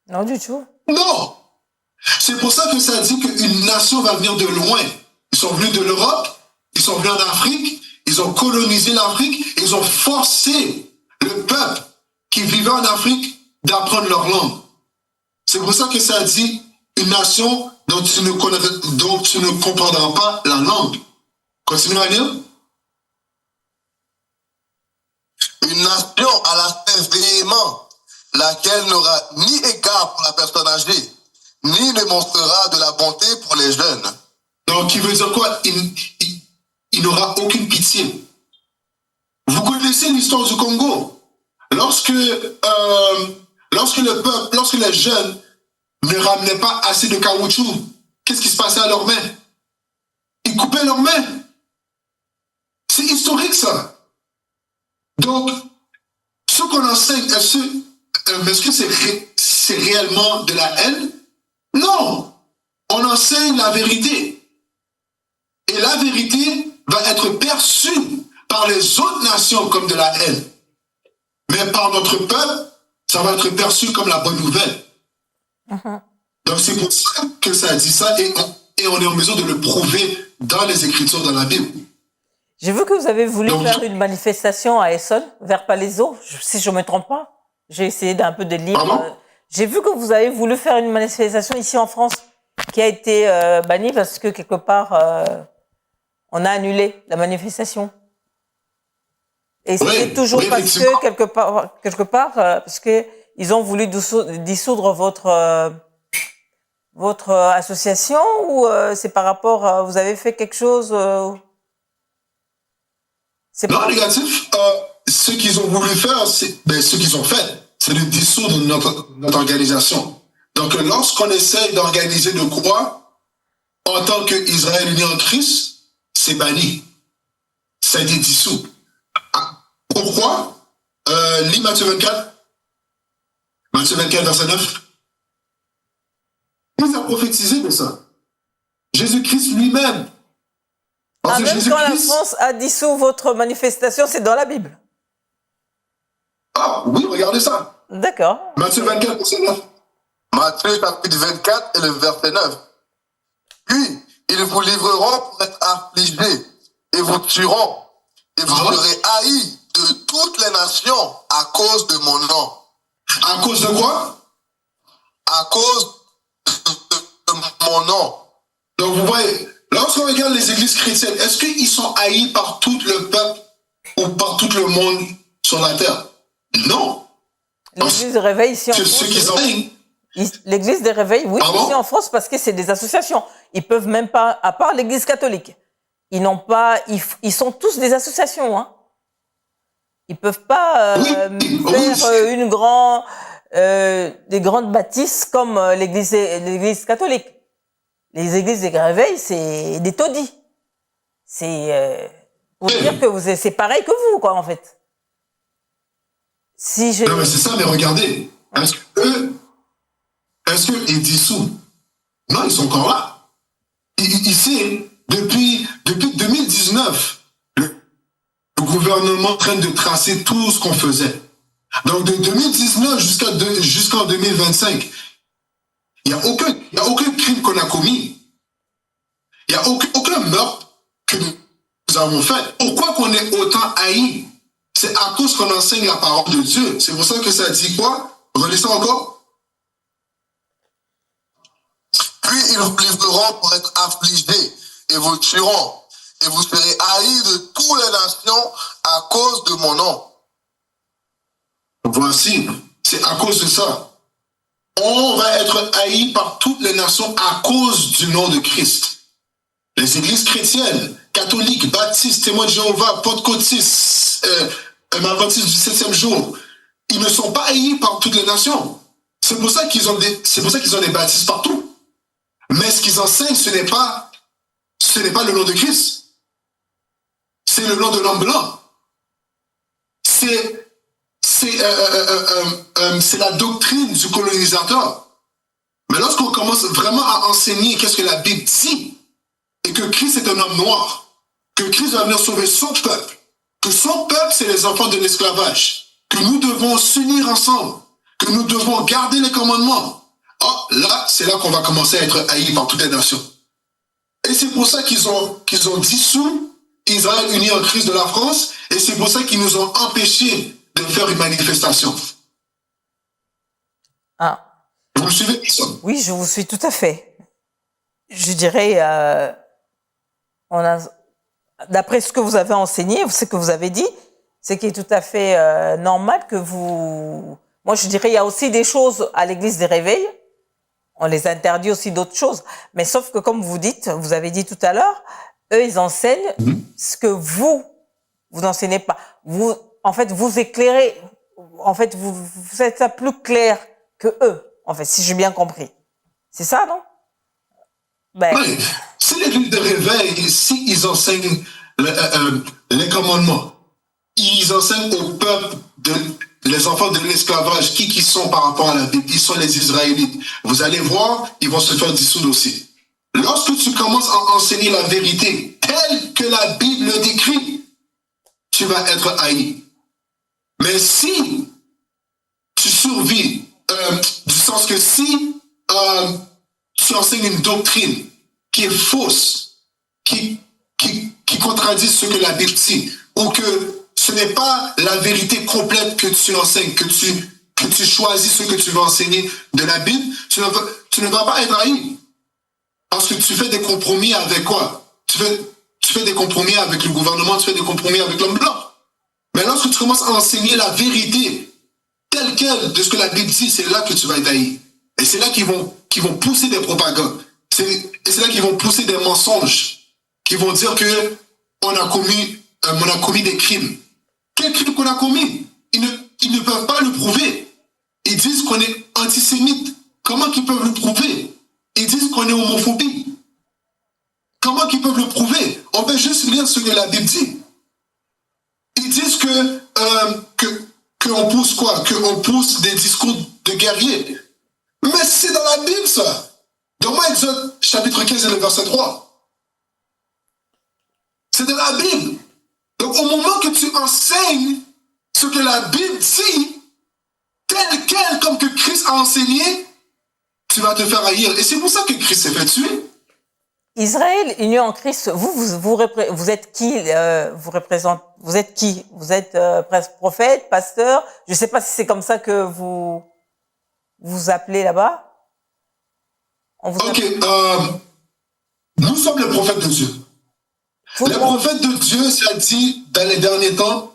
Speaker 3: Non, du tout.
Speaker 5: Non! C'est pour ça que ça dit qu'une nation va venir de loin. Ils sont venus de l'Europe, ils sont venus en Afrique, ils ont colonisé l'Afrique, ils ont forcé le peuple qui vivait en Afrique d'apprendre leur langue. C'est pour ça que ça dit une nation dont tu ne comprendras pas la langue. Continuez à lire.
Speaker 6: Une nation à l'aspect véhément, laquelle n'aura ni égard pour la personne âgée, ni ne montrera de la bonté pour les jeunes.
Speaker 5: Donc, il veut dire quoi? Il n'aura aucune pitié. Vous connaissez l'histoire du Congo. Lorsque le peuple, lorsque les jeunes ne ramenaient pas assez de caoutchouc, qu'est-ce qui se passait à leurs mains? Ils coupaient leurs mains. C'est historique, ça. Donc, ce qu'on enseigne, est-ce que c'est réellement de la haine? Non. On enseigne la vérité. Et la vérité va être perçue par les autres nations comme de la haine. Mais par notre peuple, ça va être perçu comme la bonne nouvelle. Donc c'est pour ça que ça dit ça et on est en mesure de le prouver dans les Écritures, dans la Bible.
Speaker 3: J'ai vu que vous avez voulu faire une manifestation à Essonne, vers Palaiseau, si je ne me trompe pas. J'ai essayé d'un peu de lire. J'ai vu que vous avez voulu faire une manifestation ici en France qui a été bannie parce que quelque part, on a annulé la manifestation. Et c'était toujours parce que, quelque part parce qu'ils ont voulu dissoudre votre association ou c'est par rapport à, vous avez fait quelque chose
Speaker 5: Non, négatif. Ce qu'ils ont voulu faire, ce qu'ils ont fait, c'est de dissoudre notre organisation. Donc, lorsqu'on essaye d'organiser de quoi, en tant qu'Israël uni en Christ, c'est banni. Ça a été dissous. Pourquoi? Lis Matthieu 24. Matthieu 24, verset 9. Il a prophétisé de ça. Jésus-Christ lui-même. Parce que
Speaker 3: même quand la
Speaker 5: Jésus-Christ...
Speaker 3: France a dissous votre manifestation, c'est dans la Bible.
Speaker 5: Ah, oui, regardez ça.
Speaker 3: D'accord.
Speaker 5: Matthieu 24, verset 9.
Speaker 6: Matthieu chapitre 24 et le verset 9. Puis, ils vous livreront pour être affligés et vous tueront. Et vous serez haïs de toutes les nations à cause de mon nom.
Speaker 5: À cause de quoi?
Speaker 6: À cause de mon nom.
Speaker 5: Donc, vous voyez, lorsqu'on regarde les églises chrétiennes, est-ce qu'ils sont haïs par tout le peuple ou par tout le monde sur la terre? Non.
Speaker 3: L'église de réveil ici en
Speaker 5: C'est
Speaker 3: France.
Speaker 5: ceux qui sont haïs.
Speaker 3: L'église des réveils, oui,
Speaker 5: Pardon?
Speaker 3: ici en France, parce que c'est des associations. Ils peuvent même pas, à part l'église catholique, ils n'ont pas, ils sont tous des associations, hein. Ils peuvent pas faire des grandes bâtisses comme l'église catholique. Les églises des réveils, c'est des taudis. C'est pour dire que c'est pareil que vous, quoi, en fait. Si j'ai...
Speaker 5: Non, mais c'est ça, mais regardez. Est-ce qu'ils dissous? Non, ils sont encore là. Ici, depuis 2019, le gouvernement est en train de tracer tout ce qu'on faisait. Donc, de 2019 jusqu'en 2025, il n'y a aucun crime qu'on a commis. Il n'y a aucun meurtre que nous avons fait. Pourquoi qu'on est autant haïs? C'est à cause qu'on enseigne la parole de Dieu. C'est pour ça que ça dit quoi? Relisez ça encore.
Speaker 6: Puis ils vous livreront pour être affligés et vous tueront. Et vous serez haïs de toutes les nations à cause de mon nom.
Speaker 5: Voici, c'est à cause de ça. On va être haïs par toutes les nations à cause du nom de Christ. Les églises chrétiennes, catholiques, baptistes, témoins de Jéhovah, pentecôtistes, adventistes du 7e jour, ils ne sont pas haïs par toutes les nations. C'est pour ça qu'ils ont des baptistes partout. Mais ce qu'ils enseignent, ce n'est pas le nom de Christ. C'est le nom de l'homme blanc. C'est la doctrine du colonisateur. Mais lorsqu'on commence vraiment à enseigner qu'est-ce que la Bible dit, et que Christ est un homme noir, que Christ va venir sauver son peuple, que son peuple, c'est les enfants de l'esclavage, que nous devons s'unir ensemble, que nous devons garder les commandements. Oh, là, c'est là qu'on va commencer à être haïs par toutes les nations. Et c'est pour ça qu'ils ont dissous Israël uni en Christ de la France, et c'est pour ça qu'ils nous ont empêchés de faire une manifestation.
Speaker 3: Ah.
Speaker 5: Vous me suivez, personne?
Speaker 3: Oui, je vous suis tout à fait. Je dirais, d'après ce que vous avez enseigné, ce que vous avez dit, c'est qui est tout à fait normal que vous... Moi, je dirais, il y a aussi des choses à l'église des réveils. On les interdit aussi d'autres choses. Mais sauf que, comme vous dites, vous avez dit tout à l'heure, eux, ils enseignent ce que vous n'enseignez pas. Vous, en fait, vous éclairez. En fait, vous êtes ça plus clair que eux, en fait, si j'ai bien compris. C'est ça, non? Ben...
Speaker 5: Oui, si l'église de réveil, si ils enseignent les commandements, ils enseignent au peuple les enfants de l'esclavage, qui sont par rapport à la Bible, ils sont les Israélites. Vous allez voir, ils vont se faire dissoudre aussi. Lorsque tu commences à enseigner la vérité telle que la Bible le décrit, tu vas être haï. Mais si tu survis, du sens que si tu enseignes une doctrine qui est fausse, qui contradit ce que la Bible dit, ou que ce n'est pas la vérité complète que tu enseignes, que tu choisis ce que tu veux enseigner de la Bible, tu ne vas pas être haï. Parce que tu fais des compromis avec quoi? Tu fais des compromis avec le gouvernement, tu fais des compromis avec l'homme blanc. Mais lorsque tu commences à enseigner la vérité telle quelle de ce que la Bible dit, c'est là que tu vas être haï. Et c'est là qu'ils vont pousser des propagandes. Et c'est là qu'ils vont pousser des mensonges, qui vont dire que on a commis des crimes. Quel crime qu'on a commis? Ils ne peuvent pas le prouver. Ils disent qu'on est antisémite. Comment qu'ils peuvent le prouver? Ils disent qu'on est homophobie. Comment qu'ils peuvent le prouver? On peut juste lire ce que la Bible dit. Ils disent qu'on pousse quoi? Qu'on pousse des discours de guerriers. Mais c'est dans la Bible, ça. Donne-moi Exode chapitre 15 et le verset 3. C'est de la Bible. Donc, au moment que tu enseignes ce que la Bible dit, tel quel, comme que Christ a enseigné, tu vas te faire haïr. Et c'est pour ça que Christ s'est fait tuer.
Speaker 3: Israël, unis en Christ, vous êtes qui vous êtes qui? Vous êtes prophète, pasteur? Je ne sais pas si c'est comme ça que vous vous appelez là-bas.
Speaker 5: Ok, nous sommes les prophètes de Dieu. Les prophètes de Dieu, ça dit dans les derniers temps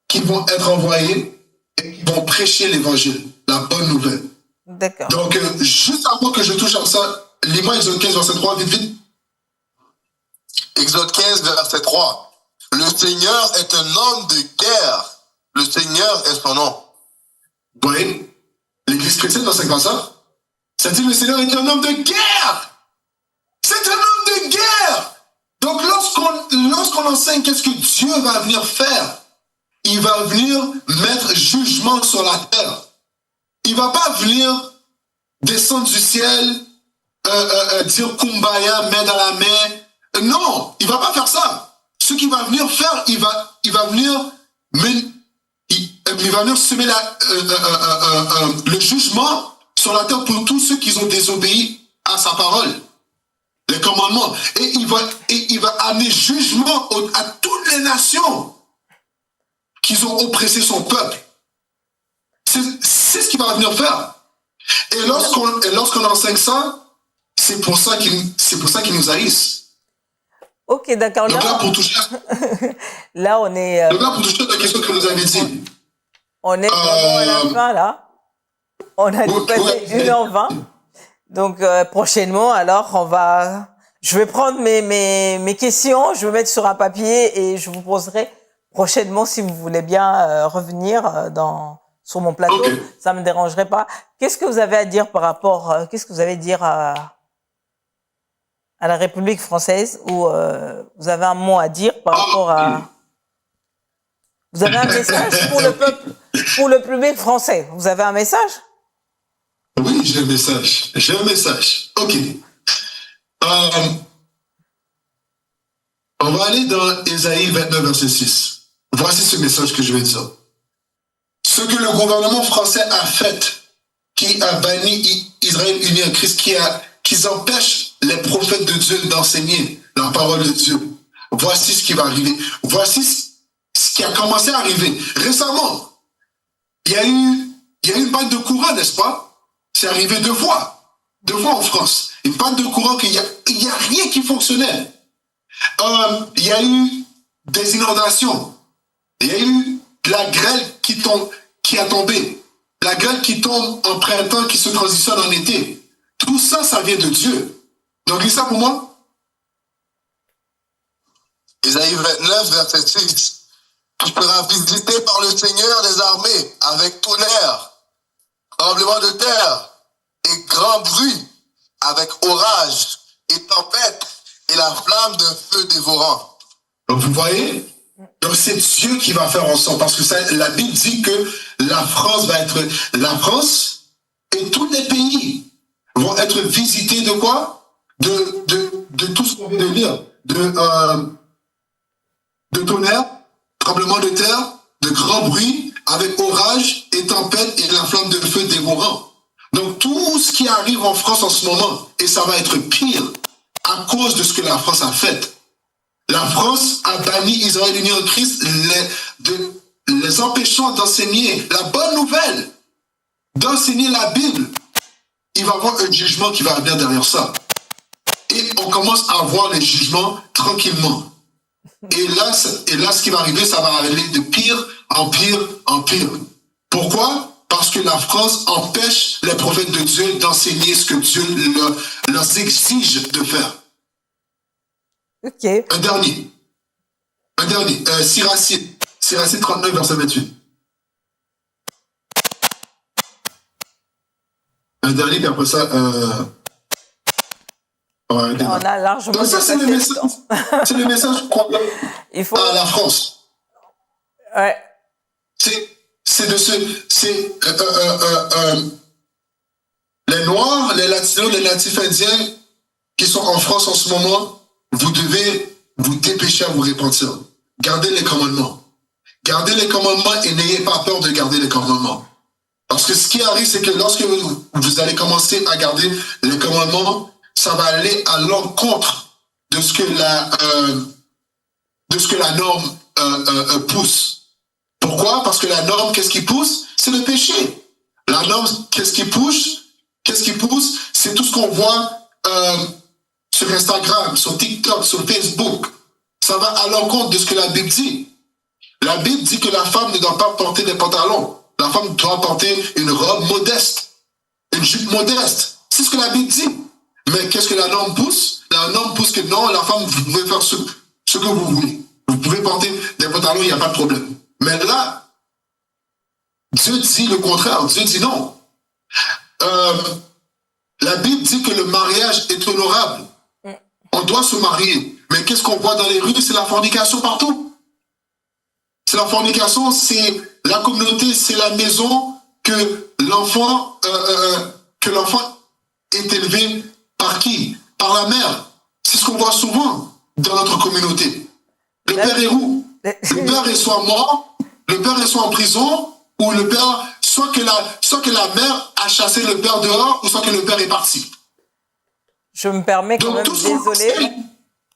Speaker 5: qu'ils vont être envoyés et qu'ils vont prêcher l'évangile, la bonne nouvelle.
Speaker 3: D'accord.
Speaker 5: Donc, juste avant que je touche à ça, lis-moi Exode 15, verset 3, vite, vite.
Speaker 6: Exode 15, verset 3. Le Seigneur est un homme de guerre. Le Seigneur est son nom.
Speaker 5: Vous voyez, l'Église chrétienne n'enseigne pas ça. Ça dit le Seigneur est un homme de guerre. C'est un homme de guerre. Donc, lorsqu'on enseigne qu'est-ce que Dieu va venir faire, il va venir mettre jugement sur la terre. Il va pas venir descendre du ciel, dire Kumbaya, main dans la main. Non, il va pas faire ça. Ce qu'il va venir faire, il va venir semer le jugement sur la terre pour tous ceux qui ont désobéi à sa parole, les commandements. Et il va amener jugement à toutes les nations qui ont oppressé son peuple. C'est ce qu'il va venir faire. Et lorsqu'on enseigne ça, c'est pour ça qu'ils nous haïssent.
Speaker 3: Ok, d'accord.
Speaker 5: Donc là, pour toucher
Speaker 3: là, on est.
Speaker 5: Donc là, pour toucher à la question que vous avez dit.
Speaker 3: On est vraiment à la fin, là. On a dépassé 1h20. Donc, prochainement, alors, je vais prendre mes questions, je vais mettre sur un papier et je vous poserai prochainement, si vous voulez bien revenir sur mon plateau. Okay. Ça me dérangerait pas. Qu'est-ce que vous avez à dire qu'est-ce que vous avez à dire à la République française, ou vous avez un mot à dire par rapport à... Vous avez un message pour le peuple, pour le public français? Vous avez un message?
Speaker 5: Oui, j'ai un message. J'ai un message. Ok. On va aller dans Ésaïe 29, verset 6. Voici ce message que je vais dire. Ce que le gouvernement français a fait, qui a banni Israël uni en Christ, qui empêche les prophètes de Dieu d'enseigner la parole de Dieu. Voici ce qui va arriver. Voici ce qui a commencé à arriver. Récemment, il y a eu une panne de courant, n'est-ce pas? C'est arrivé deux fois en France. Une panne de courant qu'il y a rien qui fonctionnait. Il y a eu des inondations. Il y a eu de la grêle qui a tombé. La grêle qui tombe en printemps, qui se transitionne en été. Tout ça, ça vient de Dieu. Donc, lis ça pour moi.
Speaker 6: Isaïe 29, verset 6. Tu seras visité par le Seigneur des armées avec tonnerre, tremblement de terre et grand bruit, avec orage et tempête et la flamme d'un feu dévorant.
Speaker 5: Donc, vous voyez? Donc, c'est Dieu qui va faire en sorte, parce que la Bible dit que la France et tous les pays vont être visités de quoi? De tout ce qu'on vient de lire. De tonnerre, tremblement de terre, de grands bruits, avec orage et tempête et la flamme de feu dévorant. Donc tout ce qui arrive en France en ce moment, et ça va être pire, à cause de ce que la France a fait. La France a banni Israël uni en Christ, les empêchant d'enseigner la bonne nouvelle, d'enseigner la Bible. Il va y avoir un jugement qui va venir derrière ça. Et on commence à voir les jugements tranquillement. Et là, ce qui va arriver, ça va aller de pire en pire en pire. Pourquoi? Parce que la France empêche les prophètes de Dieu d'enseigner ce que Dieu leur exige de faire.
Speaker 3: Ok.
Speaker 5: Un dernier. Siracide 39, verset 28. Un dernier, puis après ça...
Speaker 3: on a largement...
Speaker 5: Donc ça, c'est le message qu'on donne à la France.
Speaker 3: Ouais.
Speaker 5: Les Noirs, les Latinos, les Natifs indiens qui sont en France en ce moment, vous devez vous dépêchez à vous repentir. Gardez les commandements. Gardez les commandements et n'ayez pas peur de garder les commandements. Parce que ce qui arrive, c'est que lorsque vous allez commencer à garder les commandements, ça va aller à l'encontre de ce que la norme pousse. Pourquoi? Parce que la norme, qu'est-ce qui pousse? C'est le péché. La norme, qu'est-ce qui pousse? C'est tout ce qu'on voit sur Instagram, sur TikTok, sur Facebook. Ça va à l'encontre de ce que la Bible dit. La Bible dit que la femme ne doit pas porter des pantalons. La femme doit porter une robe modeste, une jupe modeste. C'est ce que la Bible dit. Mais qu'est-ce que la norme pousse? La norme pousse que non, la femme, vous pouvez faire ce que vous voulez. Vous pouvez porter des pantalons, il n'y a pas de problème. Mais là, Dieu dit le contraire. Dieu dit non. La Bible dit que le mariage est honorable. On doit se marier. Mais qu'est-ce qu'on voit dans les rues? C'est la fornication partout. C'est la fornication, c'est la communauté, c'est la maison que l'enfant est élevé par qui? Par la mère. C'est ce qu'on voit souvent dans notre communauté. Le père est où? Le père est soit mort, le père est soit en prison, ou le père, soit que la mère a chassé le père dehors, ou soit que le père est parti.
Speaker 3: Je me permets quand même, désolé.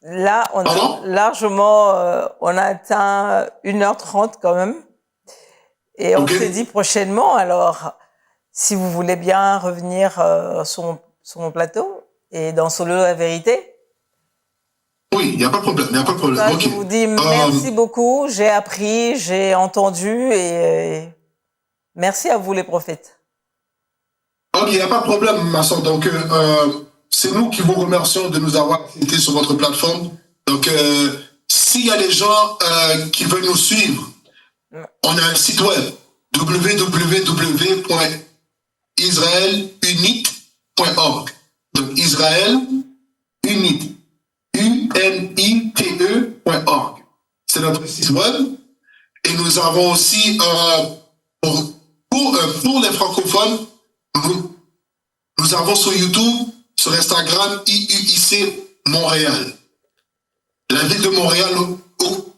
Speaker 3: Là, on a
Speaker 5: Pardon?
Speaker 3: largement, on a atteint 1h30 quand même. Et on s'est dit prochainement, alors, si vous voulez bien revenir sur mon plateau et dans Solo la vérité.
Speaker 5: Oui, il n'y a pas de problème, il n'y a pas de problème.
Speaker 3: Ça,
Speaker 5: Okay.
Speaker 3: je vous dis merci beaucoup, j'ai appris, j'ai entendu et merci à vous les prophètes.
Speaker 5: Ok, il n'y a pas de problème, ma soeur. Donc, c'est nous qui vous remercions de nous avoir été sur votre plateforme. Donc, s'il y a des gens qui veulent nous suivre, on a un site web www.israelunite.org. Donc, Israël Unite, UNITE.org. C'est notre site web. Et nous avons aussi, pour les francophones, nous avons sur YouTube, sur Instagram, IUIC Montréal. La ville de Montréal au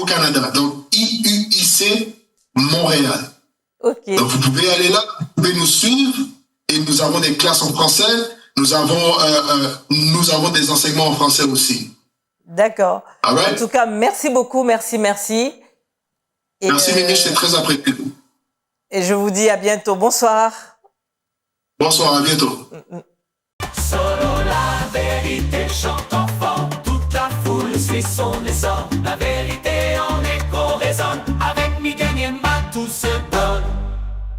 Speaker 5: Canada. Donc, IUIC Montréal.
Speaker 3: Okay.
Speaker 5: Donc, vous pouvez aller là, vous pouvez nous suivre. Et nous avons des classes en français. Nous avons des enseignements en français aussi.
Speaker 3: D'accord.
Speaker 5: Right?
Speaker 3: En tout cas, merci beaucoup, merci. Et
Speaker 5: merci, Mimi, c'est très apprécié.
Speaker 3: Et je vous dis à bientôt. Bonsoir.
Speaker 5: Bonsoir, à bientôt.
Speaker 2: Solo la vérité chante enfant, toute la foule suit son essor, la vérité.